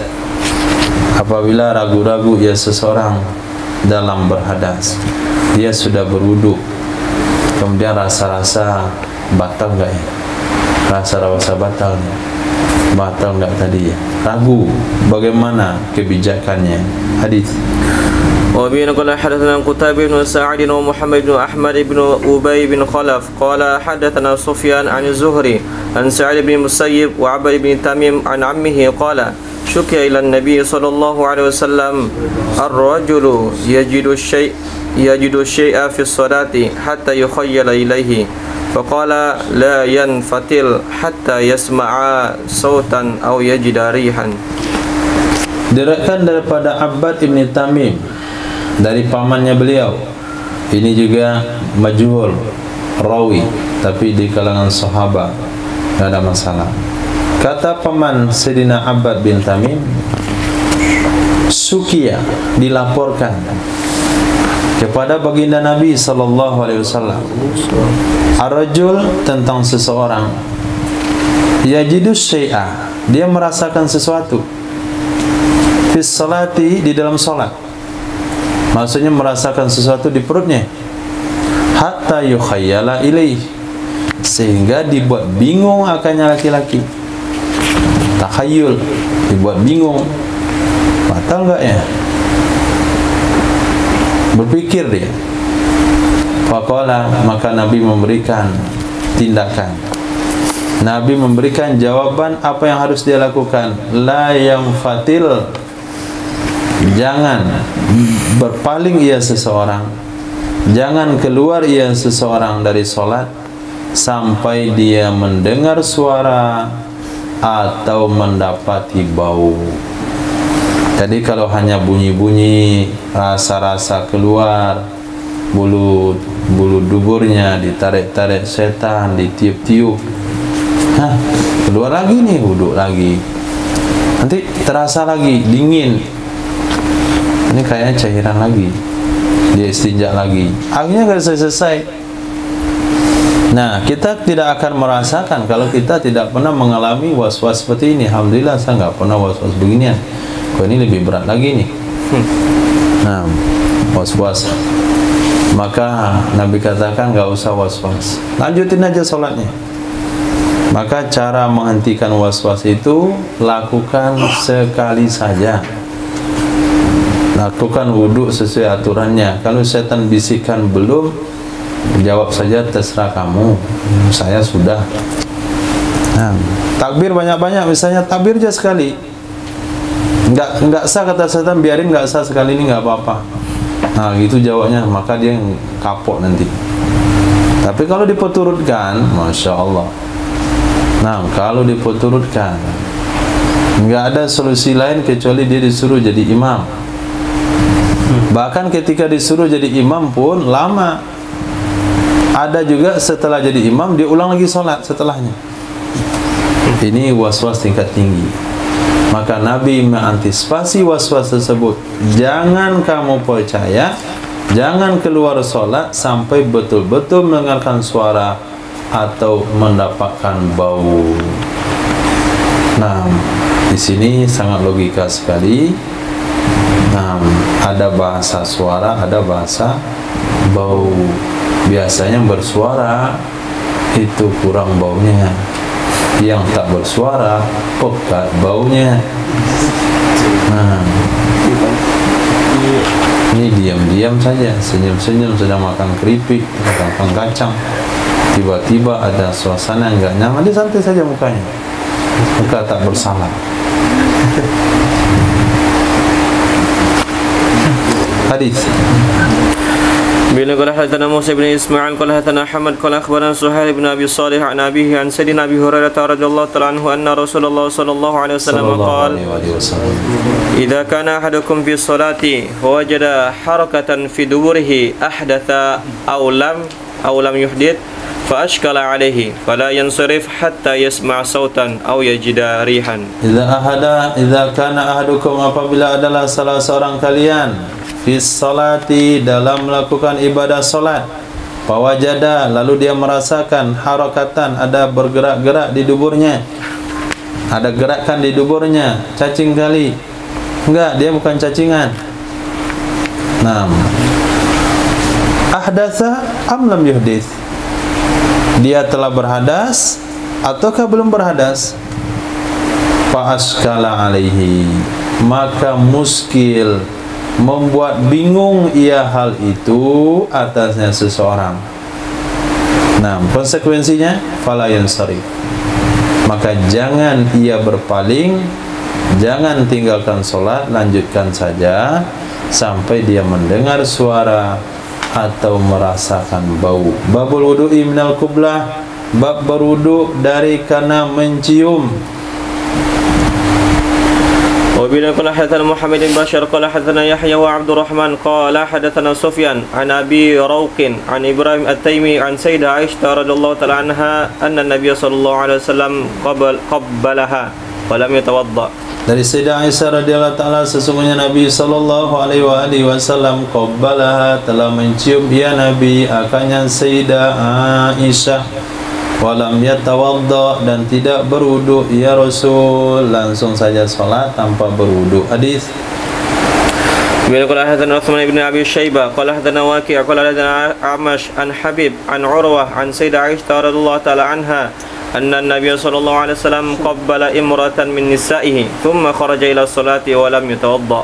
apabila ragu-ragu ya seseorang dalam berhadas, dia sudah berwudu, kemudian rasa-rasa batal enggak ya? Rasa-rasa batalnya, batal enggak tadi ya? Ragu, bagaimana kebijakannya? Hadis. وبين قال حدثنا قتيبة بن سعيد ومحمد بن أحمد بن أبي بن خلف قال حدثنا سفيان عن الزهري عن سعيد بن المسيب وعبد بن تميم عن عمه قال شكي إلى النبي صلى الله عليه وسلم الرجل يجد الشيء في الصلاة حتى يخيل إليه فقال لا ينفتل حتى يسمع صوتا أو يجد ريحا. Diriwayatkan daripada Abbad ibn Tamim dari pamannya beliau. Ini juga majhul rawi, tapi di kalangan sahabat tidak ada masalah. Kata paman Sayyidina Abbad bin Tamim, Sukiya, dilaporkan kepada baginda Nabi SAW, ar-rajul, tentang seseorang, yajidu syai'a, dia merasakan sesuatu, fis salati, di dalam salat, maksudnya merasakan sesuatu di perutnya, hatta yukhayyala ilaih, sehingga dibuat bingung akannya laki-laki. Takhayul, dibuat bingung, batal enggak ya? Berpikir dia. Faqala, maka Nabi memberikan tindakan. Nabi memberikan jawaban apa yang harus dia lakukan. La yanfatil, jangan berpaling ia seseorang, jangan keluar ia seseorang dari solat sampai dia mendengar suara atau mendapati bau. Jadi kalau hanya bunyi-bunyi, rasa-rasa keluar, bulu duburnya ditarik-tarik setan, ditiup-tiup, keluar lagi nih, wudhu lagi, nanti terasa lagi dingin, ini kayaknya cairan lagi, dia istinja lagi, akhirnya nggak selesai. Nah, kita tidak akan merasakan kalau kita tidak pernah mengalami was-was seperti ini. Alhamdulillah saya nggak pernah was-was beginian. Kok ini lebih berat lagi nih. Nah, was-was. Maka Nabi katakan nggak usah was-was, lanjutin aja sholatnya. Maka cara menghentikan was-was itu lakukan sekali saja. Lakukan wudhu sesuai aturannya. Kalau setan bisikan belum, jawab saja terserah kamu, saya sudah. Nah, takbir banyak-banyak, misalnya takbir aja sekali. Enggak sah kata setan, biarin enggak sah sekali ini enggak apa-apa. Nah, gitu jawabnya, maka dia kapok nanti. Tapi kalau diperturutkan, Masya Allah. Nah, kalau diperturutkan, enggak ada solusi lain kecuali dia disuruh jadi imam. Bahkan ketika disuruh jadi imam pun lama. Ada juga setelah jadi imam dia ulang lagi sholat setelahnya. Ini was-was tingkat tinggi. Maka Nabi mengantisipasi was-was tersebut. Jangan kamu percaya, jangan keluar sholat sampai betul-betul mendengarkan suara atau mendapatkan bau. Nah, di sini sangat logika sekali. Nah, ada bahasa suara, ada bahasa bau. Biasanya bersuara itu kurang baunya, yang tak bersuara pekat baunya. Nah, ini diam-diam saja, senyum-senyum sedang makan keripik, makan kacang, tiba-tiba ada suasana yang enggak nyaman, dia santai saja mukanya, maka tak bersalah. Hadis. Bila qala hadatsana Musa bin Ismail qala hadatsana Ahmad qala akhbarana Suhail bin Abi Shalih an abihi an Sayyidina Abi Hurairah radhiyallahu ta'ala anhu anna Rasulullah sallallahu alaihi wasallam qala idza kana ahadukum fi sholati wajada harakatan fi duburihi ahdatha aw lam yuhdith fa ashkala alayhi fala yansarif hatta yasma' sautan aw yajida rihan. Idza kana ahadukum, apabila adalah salah seorang kalian fi sholati, dalam melakukan ibadah solat, fawajada, lalu dia merasakan harakatan, ada bergerak-gerak di duburnya, ada gerakan di duburnya, cacing kali. Enggak, dia bukan cacingan. Nah, ahdatsa am lam yuhdits, dia telah berhadas ataukah belum berhadas? Fa askala alaihi, maka muskil, membuat bingung ia hal itu atasnya seseorang. Nah, konsekuensinya fala yansarif, maka jangan ia berpaling, jangan tinggalkan solat, lanjutkan saja sampai dia mendengar suara atau merasakan bau. Babul wudu'i minal qublah, bab berwudu dari karena mencium. وبنا قال حدثنا محمد بن بشر قال حدثنا يحيى وعبد الرحمن قال حدثنا سفيان عن أبي روق عن إبراهيم التيمي عن سيدة عائشة رضي الله تعالى عنها أن النبي صلى الله عليه وسلم قبلها ولم يتوضأ. Dari Sayyidah Aisyah radhiyallahu taala, sesungguhnya Nabi sallallahu alaihi wasallam qabbalaha, telah mencium dia Nabi akannya Sayyidah Aisyah, walam yatawadda, dan tidak berwudu ya Rasul, langsung saja salat tanpa berwudu. Hadis. Bila qala hadatsana Utsman bin Abi Syaibah qala hadatsana Waqi' qala hadatsana Amash an Habib an Urwah an Sayyidah Aisyah radhiyallahu taala anha anna an-nabiy sallallahu alaihi wasallam qabbala imratan min nisa'ihi thumma kharaja ila as-salati wa lam yatawadda.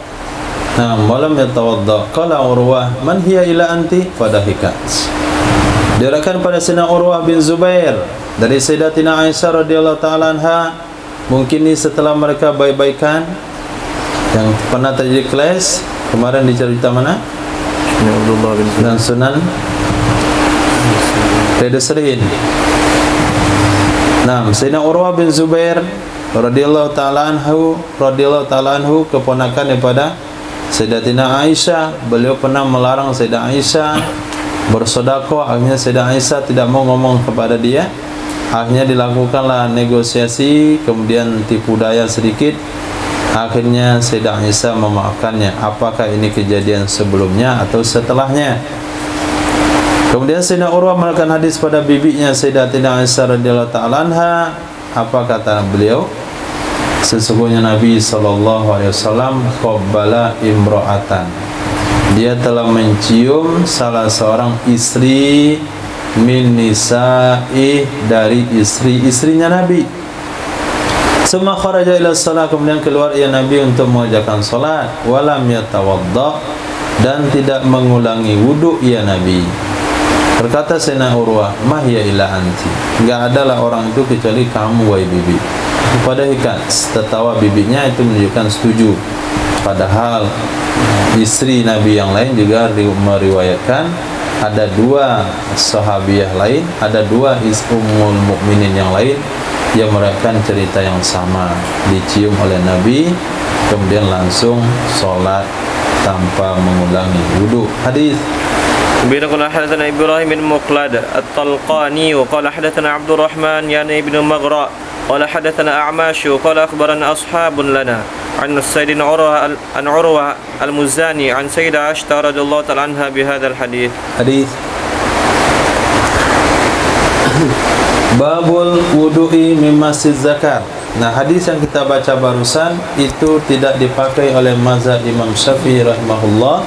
Nah, walam yatawadda. Qala Urwah, man hiya ila anti? Fadahikat. Diriwayatkan pada Sayyidina Urwah bin Zubair dari Sayyidatina Aisyah radhiyallahu taala anha, mungkin ini setelah mereka baik-baikan, yang pernah terjadi kelas kemarin dicerita mana? Abdullah bin dan Sunan Redesrin. Nah, Sayyidina Urwah bin Zubair radhiyallahu taala anhu keponakan daripada Sayyidatina Aisyah. Beliau pernah melarang Sayyidah Aisyah bersedekah. Akhirnya Sayyidah Aisyah tidak mau ngomong kepada dia. Akhirnya dilakukanlah negosiasi, kemudian tipu daya sedikit. Akhirnya Sayyidah Aisyah memaafkannya. Apakah ini kejadian sebelumnya atau setelahnya? Kemudian Sayyidina Urwah melakukan hadis pada bibinya Sayyidatina Aisyah radhiyallahu ta'ala anha. Apa kata beliau? Sesungguhnya Nabi SAW qabbala imra'atan, dia telah mencium salah seorang istri min nisa'i, dari istri-istrinya Nabi. Summa kharaja ila shalah, kemudian keluar ia Nabi untuk mengerjakan salat. Walam yatawadda, dan tidak mengulangi wudu ia Nabi. Berkata Sayyidina Urwah, mahya ila anti, enggak adalah orang itu kecuali kamu wahai bibi. Pada hikat, tertawa bibinya, itu menunjukkan setuju. Padahal istri Nabi yang lain juga meriwayatkan ada 2 sahabiah lain, ada 2 Ummul Mukminin yang lain yang meriwayatkan cerita yang sama, dicium oleh Nabi kemudian langsung sholat tanpa mengulangi wudu. Hadis بين قال حدثنا إبراهيم بن مقلد الطلقاني وقال حدثنا عبد الرحمن يعني ابن مغراء قال حدثنا أعماش قال أخبرنا أصحاب لنا عن سيدنا عروة المزاني عن سيدة عائشة رضي الله تعالى عنها بهذا الحديث. Hadis Babul wudu'i min masjid zakar. Nah, hadis yang kita baca barusan itu tidak dipakai oleh mazhab Imam Syafi'i rahimahullah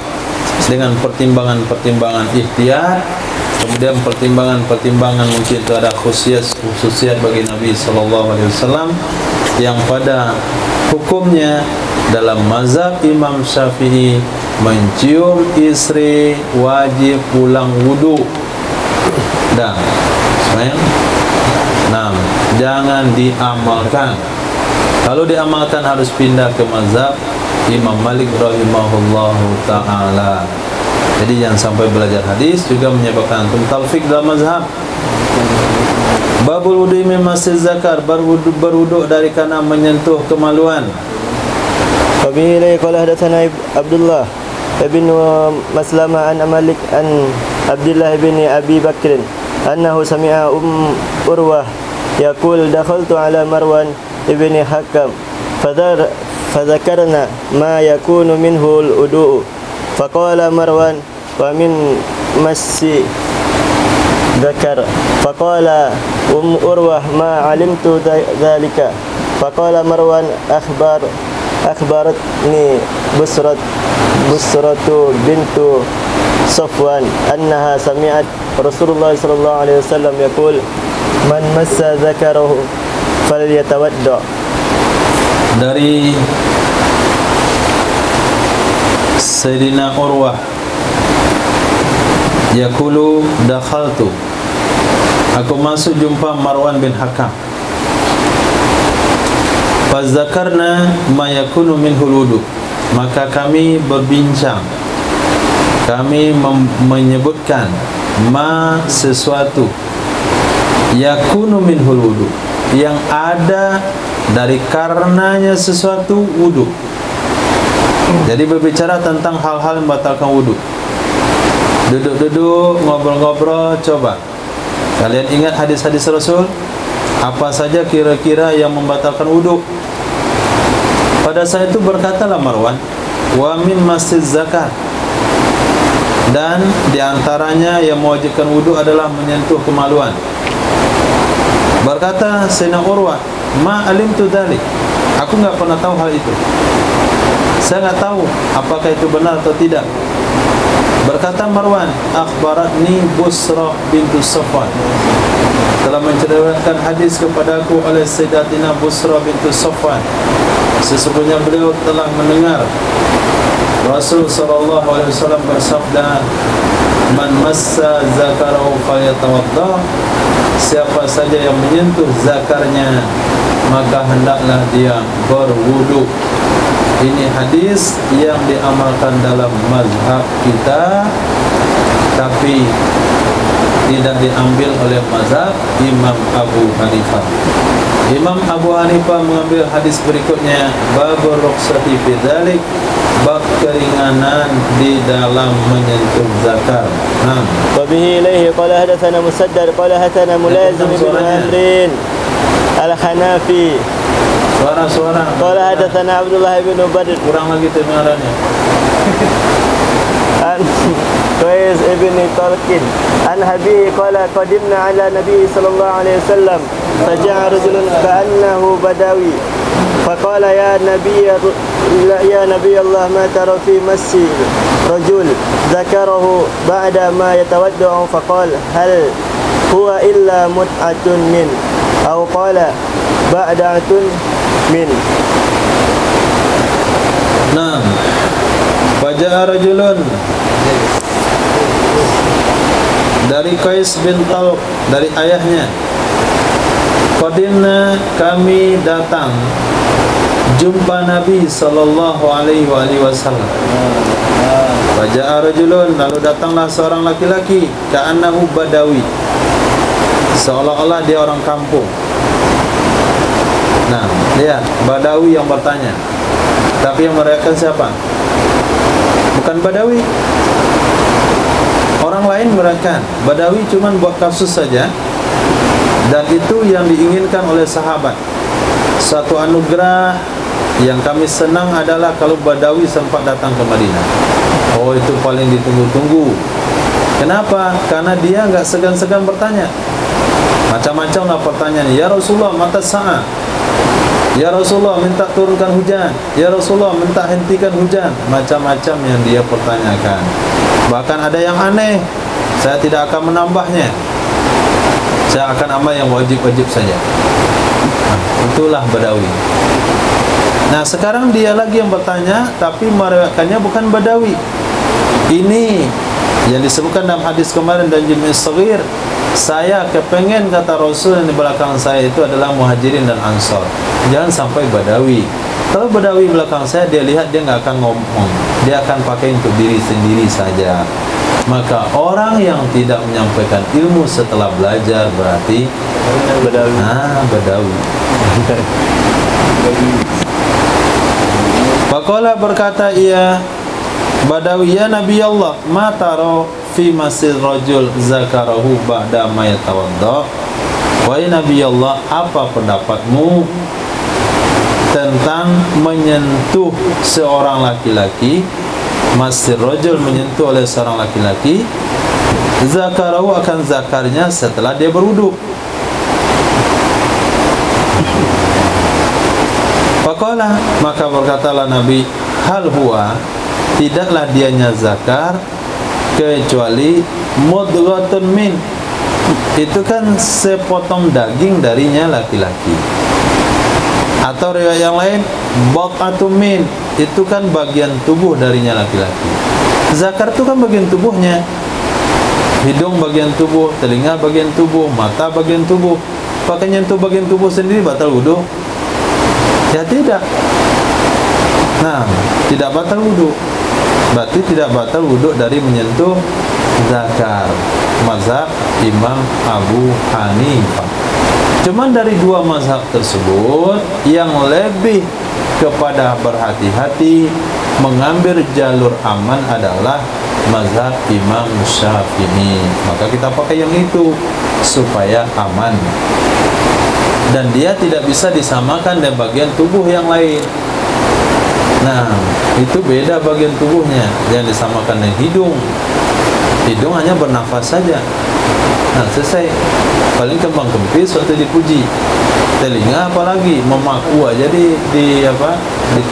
dengan pertimbangan-pertimbangan ihtiyat, kemudian pertimbangan-pertimbangan mungkin itu ada khususiyat bagi Nabi sallallahu alaihi wasallam yang pada hukumnya dalam mazhab Imam Syafi'i mencium istri wajib ulang wudu. Dan jangan diamalkan. Kalau diamalkan harus pindah ke mazhab Imam Malik rahimahullahu ta'ala. Jadi jangan sampai belajar hadis juga menyebabkan antum talfik dalam mazhab. Babul wudu'i min masjid zakar, berwudu dari karena menyentuh kemaluan. Wabihi qala hadatsana Abdullah ibn Maslamah an Malik an Abdullah bin Abi Bakr annahu sami'a Urwah yaqul dakhaltu ala Marwan ibn Hakam fadzakarna ma yakunu minhu al-wudu' faqala Marwan wa min massi dzakar faqala Urwah ma alimtu dzalika faqala Marwan akhbaratni Busratu bintu Safwan annaha sami'at Rasulullah sallallahu alaihi wasallam yaqul man massa dzakarahu falyatawadda. Dari Sayyidina Urwah yaqulu dakhaltu, aku masuk jumpa Marwan bin Hakam, fazzakarna ma yakunu minhul wudu, maka kami berbincang, kami menyebutkan ma sesuatu yakunu minhul wudu, yang ada dari karenanya sesuatu wudu. Jadi berbicara tentang hal-hal yang membatalkan wudu. Duduk-duduk, ngobrol-ngobrol, coba kalian ingat hadis-hadis Rasul, apa saja kira-kira yang membatalkan wudu. Pada saat itu berkatalah Marwan, wa min masjid zakat, dan diantaranya yang mewajibkan wudu adalah menyentuh kemaluan. Berkata Sayyidina Urwah, ma alimtu dzalik, aku enggak pernah tahu hal itu, saya enggak tahu apakah itu benar atau tidak. Berkata Marwan, akhbaratni Busrah bintu Safwan, telah menceritakan hadis kepadaku oleh Sayyidatina Busrah bintu Safwan, sesungguhnya beliau telah mendengar Rasul sallallahu alaihi wasallam bersabda, man massa zakarahu falyatawadda, siapa saja yang menyentuh zakarnya maka hendaklah dia berwudu. Ini hadis yang diamalkan dalam mazhab kita, tapi tidak diambil oleh mazhab Imam Abu Hanifah. Imam Abu Hanifah mengambil hadis berikutnya, babur rukhsati fi dzalik, bab keringanan di dalam menyentuh zakar. Nah, wa bihi ilaihi qala hadatsana Musaddad qala hadatsana Mulazim bin Amrin al-Hanafi suara qala hadatsana Abdullah bin Badr, kurang lagi dengarannya. An Qais ibn Talqin an Habib qala qadimna ala Nabi sallallahu alaihi wasallam faja'a rajulun ka'annahu badawi faqala ya nabiy Allah ma tara fi massi rajul zakarahu ba'da ma yatawadda'u faqala hal huwa illa mut'atun min aw qala ba'datun min. Nah, faja'a rajulun, dari Qais bin Talq, dari ayahnya, qadimna, kami datang, jumpa Nabi sallallahu alaihi wasallam. Faja'a rajulun, lalu datanglah seorang laki-laki, ka'annahu badawi, seolah-olah dia orang kampung. Nah, lihat, badawi yang bertanya. Tapi yang meriwayatkan siapa? Bukan badawi. Orang lain meriwayatkan. Badawi cuman buat kasus saja. Dan itu yang diinginkan oleh sahabat. Satu anugerah yang kami senang adalah kalau badawi sempat datang ke Madinah. Oh, itu paling ditunggu-tunggu. Kenapa? Karena dia enggak segan-segan bertanya. Macam-macam lah pertanyaan. Ya Rasulullah, mata sa'a. Ya Rasulullah, minta turunkan hujan. Ya Rasulullah, minta hentikan hujan. Macam-macam yang dia pertanyakan. Bahkan ada yang aneh. Saya tidak akan menambahnya. Saya akan amal yang wajib-wajib saja. Nah, itulah badawi. Nah, sekarang dia lagi yang bertanya, tapi meriwayatkannya bukan badawi. Ini yang disebutkan dalam hadis kemarin dan Jami' Shaghir. Saya kepengen, kata Rasul, yang di belakang saya itu adalah muhajirin dan ansor. Jangan sampai badawi. Kalau badawi belakang saya, dia lihat, dia nggak akan ngomong. Dia akan pakai untuk diri sendiri saja. Maka orang yang tidak menyampaikan ilmu setelah belajar berarti badawi. Badawi. Faqala, berkata ia badawi, ya Nabi Allah, ma taro fi masir rajul zakarahu ba'da ma yatawadda. Wahai Nabi Allah, apa pendapatmu tentang menyentuh seorang laki-laki, masir rajul, menyentuh oleh seorang laki-laki, zakarahu, akan zakarnya setelah dia berwudu. Faqala, maka berkatalah Nabi, hal huwa, tidaklah dianya zakar kecuali mudghatun min, itu kan sepotong daging darinya laki-laki. Atau riwayat yang lain, bat'atun min, itu kan bagian tubuh darinya laki-laki. Zakar itu kan bagian tubuhnya. Hidung bagian tubuh, telinga bagian tubuh, mata bagian tubuh. Pakai nyentuh bagian tubuh sendiri batal wudu? Ya tidak. Nah, tidak batal wudu. Berarti tidak batal wudu dari menyentuh zakar. Mazhab Imam Abu Hanifah. Cuman dari dua mazhab tersebut, yang lebih kepada berhati-hati mengambil jalur aman adalah mazhab Imam Syafi'i. Maka kita pakai yang itu supaya aman. Dan dia tidak bisa disamakan dengan bagian tubuh yang lain. Nah, itu beda bagian tubuhnya. Yang disamakan dengan hidung. Hidung hanya bernafas saja. Nah, selesai. Paling kembang kempis waktu dipuji. Telinga apalagi memaku aja di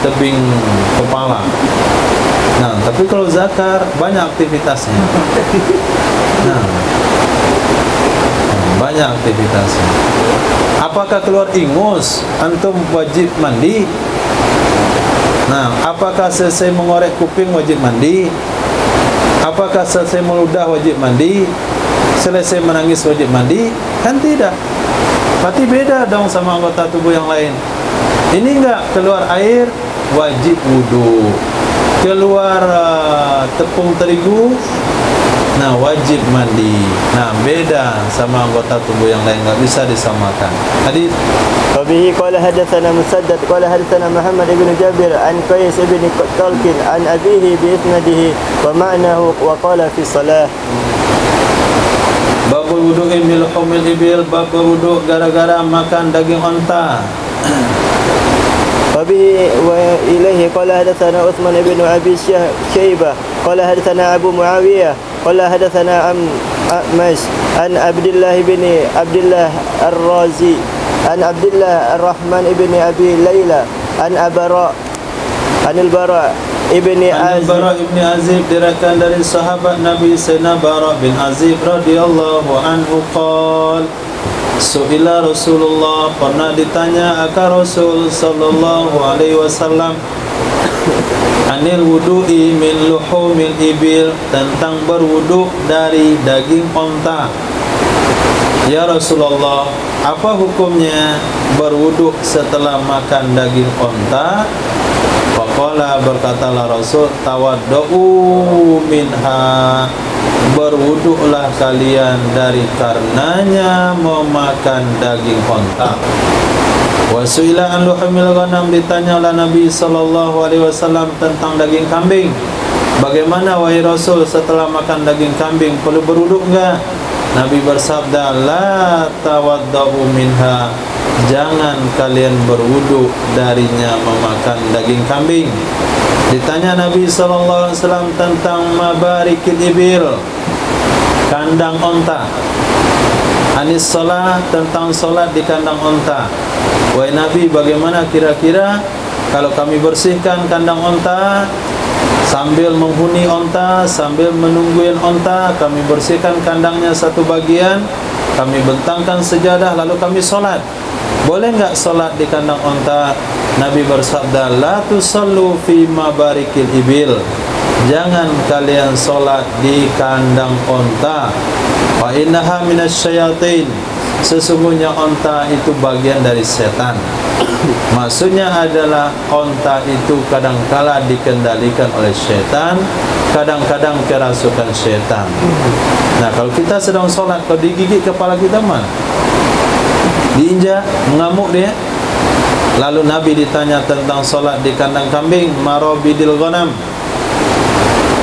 tebing kepala. Nah, tapi kalau zakar banyak aktivitasnya. Nah, banyak aktivitasnya. Apakah keluar ingus antum wajib mandi? Nah, apakah selesai mengorek kuping wajib mandi? Apakah selesai meludah wajib mandi? Selesai menangis wajib mandi? Kan tidak. Berarti beda dong sama anggota tubuh yang lain. Ini enggak, keluar air wajib wudu. Keluar tepung terigu, nah wajib mandi. Nah, beda sama anggota tubuh yang lain, enggak bisa disamakan. Hadis وبه قال حدثنا مسدد قال حدثنا محمد بن جابر عن قيس بن طلق عن أبيه بإسناده ومعناه وقال في الصلاة. Babul wudu'i min luhumil ibil, bab berwudu gara-gara makan daging onta. وبه وإليه قال حدثنا عثمان بن أبي شيبة قال حدثنا أبو معاوية قال حدثنا أعمش عن عبد الله بن عبد الله الرازي عن عبد الله الرحمن بن أبي ليلى عن البراء ibni Azib diriwayatkan dari sahabat Nabi Sayyidina Bara bin Azib radhiyallahu anhu qol, su'ila Rasulullah, pernah ditanya akan Rasul sallallahu alaihi wasallam anil wudu'i min luhumil ibil, tentang berwudu dari daging onta. Ya Rasulullah, apa hukumnya berwuduk setelah makan daging onta? Faqala, berkatalah Rasul, tawaddu'u minha, berwuduklah kalian dari karenanya memakan daging onta. Wa su'ila an luhumil ghanam, ditanya oleh Nabi sallallahu alaihi wasallam tentang daging kambing. Bagaimana wahai Rasul, setelah makan daging kambing perlu berwuduk enggak? Nabi bersabda, la tawaddau minha, jangan kalian berwudu darinya memakan daging kambing. Ditanya Nabi sallallahu alaihi wasallam tentang mabarikil ibil, kandang onta. Anis salat, tentang solat di kandang onta. Wahai Nabi, bagaimana kira-kira kalau kami bersihkan kandang onta, sambil menghuni onta, sambil menungguin onta, kami bersihkan kandangnya satu bagian, kami bentangkan sejadah, lalu kami solat. Boleh enggak solat di kandang onta? Nabi bersabda, la tusallu fi mabarikil ibil, jangan kalian solat di kandang onta. Wa innaha minasyayatin, sesungguhnya onta itu bagian dari setan. Maksudnya adalah onta itu kadangkala dikendalikan oleh syaitan, kadang-kadang kerasukan syaitan. Nah, kalau kita sedang solat, kalau digigit kepala kita mana? Diinjak, mengamuk dia. Lalu Nabi ditanya tentang solat di kandang kambing, marabidil ghanam.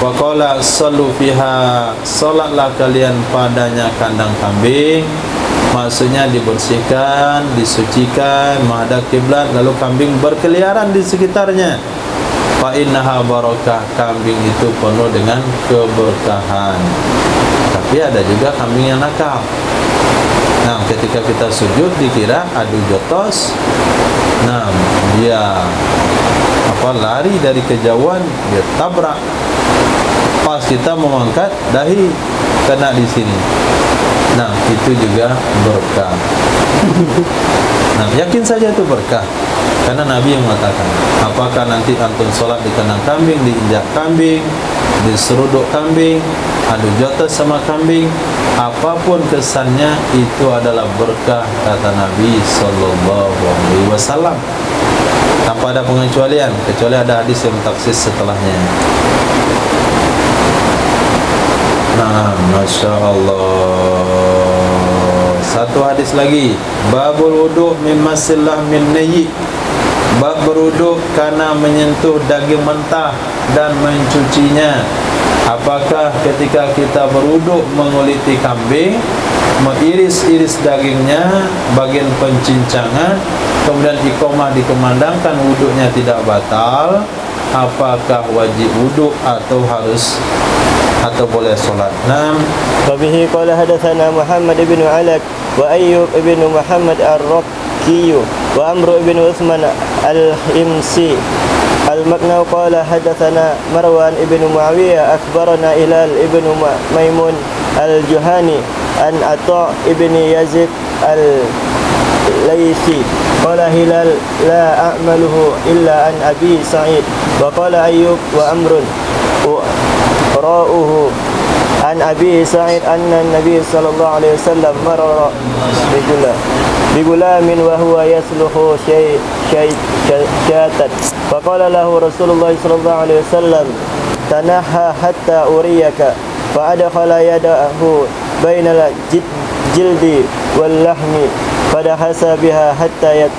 Wa qala sallu fiha, solatlah kalian padanya kandang kambing. Maksudnya dibersihkan, disucikan, menghadap kiblat, lalu kambing berkeliaran di sekitarnya. Fa innaha barakah, kambing itu penuh dengan keberkahan. Tapi ada juga kambing yang nakal. Nah, ketika kita sujud dikira adu jotos. Nah, dia lari dari kejauhan, dia tabrak. Pas kita mau angkat, dahi kena di sini. Nah, itu juga berkah. Nah, yakin saja itu berkah, karena Nabi yang mengatakan, apakah nanti antum sholat di kandang kambing, diinjak kambing, diseruduk kambing, adu jotos sama kambing, apapun kesannya itu adalah berkah, kata Nabi sallallahu alaihi wasallam, tanpa ada pengecualian, kecuali ada hadis yang taksis setelahnya. Nah, Masya Allah. Satu hadis lagi, babul wudu' mimmasillah min nayyi, bab berwuduk karena menyentuh daging mentah dan mencucinya. Apakah ketika kita berwuduk menguliti kambing, mengiris-iris dagingnya, bagian pencincangan, kemudian iqamah dikumandangkan, wuduknya tidak batal? Apakah wajib wuduk atau harus boleh solat? Naam. Wabihi qala hadatsana Muhammad ibn Alaq wa Ayyub ibn Muhammad ar-Rakki wa Amr ibn Uthman al-Himsi al-Maknaw qala hadatsana Marwan ibn Muawiyah akhbarana Hilal ibn Maimun al-Juhani an Atha ibn Yazid al-Laythi qala Hilal la a'maluhu illa an Abi Sa'id wa qala Ayyub wa Amrun ra'uhu an Abi Sa'id anna Nabi sallallahu alaihi wasallam marra bigulamin wa huwa yasluhu syatan faqala lahu Rasulullah sallallahu alaihi wasallam tanaha hatta uriyaka fa adkhala yadahu bainal jildi wal lahmi fadahasa biha hatta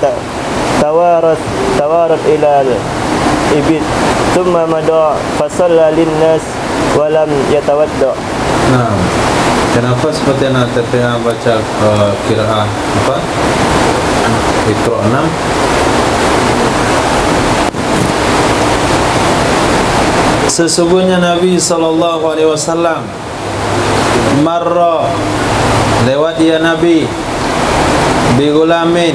tawarat ila al-ibid thumma mada fasalla lin-nas walam yatawadda. Nah, kenapa seperti anak TPA baca qiraah apa? Iqra 6. Sesungguhnya Nabi sallallahu alaihi wasallam marra, lewat ya Nabi, bigulamin,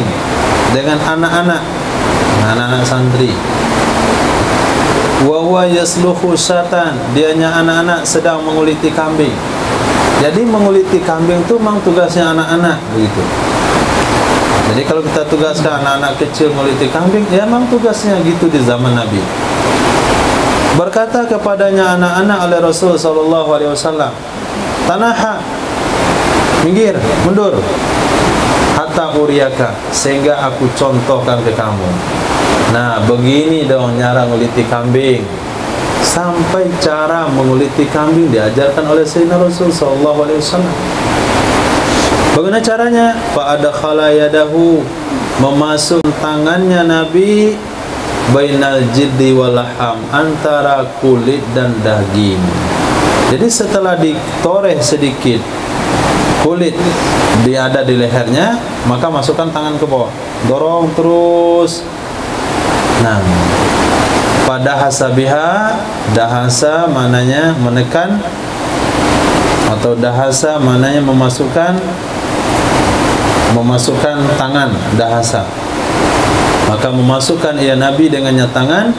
dengan anak-anak santri, wa huwa yasluhu syatan, dianya anak-anak sedang menguliti kambing. Jadi menguliti kambing itu memang tugasnya anak-anak, begitu. Jadi kalau kita tugaskan anak-anak kecil menguliti kambing, ya memang tugasnya gitu di zaman Nabi. Berkata kepadanya anak-anak oleh Rasul sallallahu alaihi wasallam, tanaha, minggir, mundur. Hatta uriaka, sehingga aku contohkan ke kamu. Nah, begini dong cara nguliti kambing. Sampai cara menguliti kambing diajarkan oleh Sayyidina Rasul sallallahu alaihi wasallam. Bagaimana caranya? Fa adkhala yadahu, memasuk tangannya Nabi bainal jiddi wal laham, antara kulit dan daging. Jadi setelah ditoreh sedikit kulit dia ada di lehernya, maka masukkan tangan ke bawah, dorong terus. Nah, pada hasabiha, dahasa mananya menekan, atau dahasa mananya memasukkan tangan, dahasa. Maka memasukkan ia Nabi dengannya tangan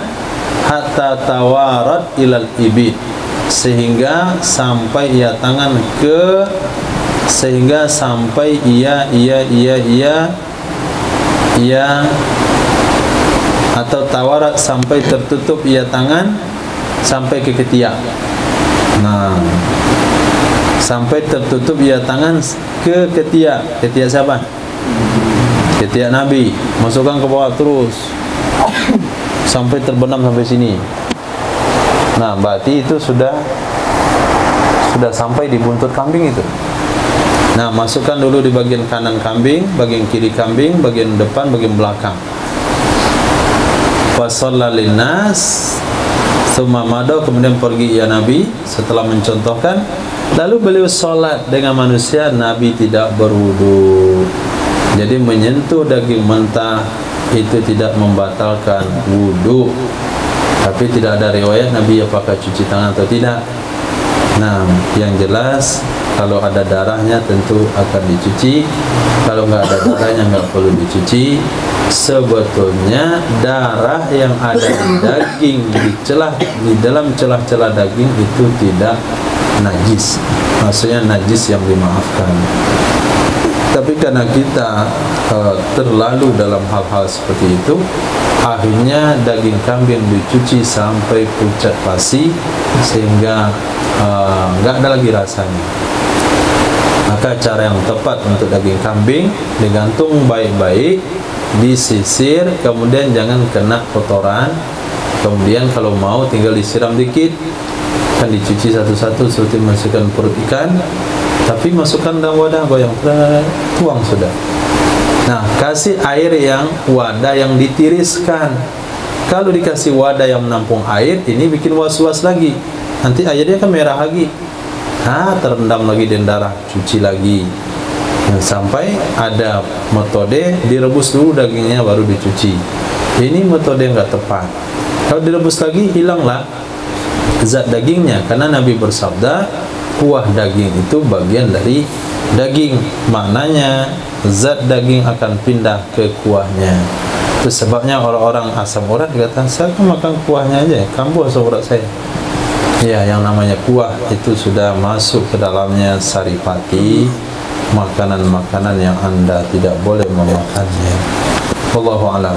hatta tawarat ilal ibid, sehingga sampai ia tangan ke, sehingga sampai ia atau tawarat sampai tertutup ia tangan sampai ke ketiak. Nah, sampai tertutup ia tangan ke ketiak. Ketiak siapa? Ketiak Nabi. Masukkan ke bawah terus sampai terbenam sampai sini. Nah, berarti itu sudah sampai di buntut kambing itu. Nah, masukkan dulu di bagian kanan kambing, bagian kiri kambing, bagian depan, bagian belakang. Fasalla linnas, tsumma mada, kemudian pergi ya Nabi setelah mencontohkan. Lalu beliau sholat dengan manusia. Nabi tidak berwudu. Jadi menyentuh daging mentah itu tidak membatalkan wudu. Tapi tidak ada riwayat Nabi apakah cuci tangan atau tidak. Nah, yang jelas kalau ada darahnya tentu akan dicuci. Kalau nggak ada darahnya nggak perlu dicuci. Sebetulnya darah yang ada di daging, di dalam celah-celah daging itu tidak najis. Maksudnya najis yang dimaafkan. Tapi karena kita terlalu dalam hal-hal seperti itu, akhirnya daging kambing dicuci sampai pucat pasi sehingga nggak ada lagi rasanya. Maka cara yang tepat untuk daging kambing digantung baik-baik, disisir, kemudian jangan kena kotoran. Kemudian kalau mau tinggal disiram dikit, kan dicuci satu-satu seperti masukkan perut ikan. Tapi masukkan dalam wadah, goyang, tuang sudah. Nah, kasih air yang wadah yang ditiriskan. Kalau dikasih wadah yang menampung air, ini bikin was-was lagi. Nanti airnya kan merah lagi. Nah, terendam lagi di darah, cuci lagi. Nah, sampai ada metode direbus dulu dagingnya baru dicuci. Ini metode nggak tepat. Kalau direbus lagi hilanglah zat dagingnya, karena Nabi bersabda kuah daging itu bagian dari daging. Maknanya zat daging akan pindah ke kuahnya. Itu sebabnya orang-orang asam urat kata, saya kan makan kuahnya aja, kambuh asam urat saya. Ya, yang namanya kuah itu sudah masuk ke dalamnya saripati, makanan-makanan yang Anda tidak boleh memakannya. Wallahu a'lam.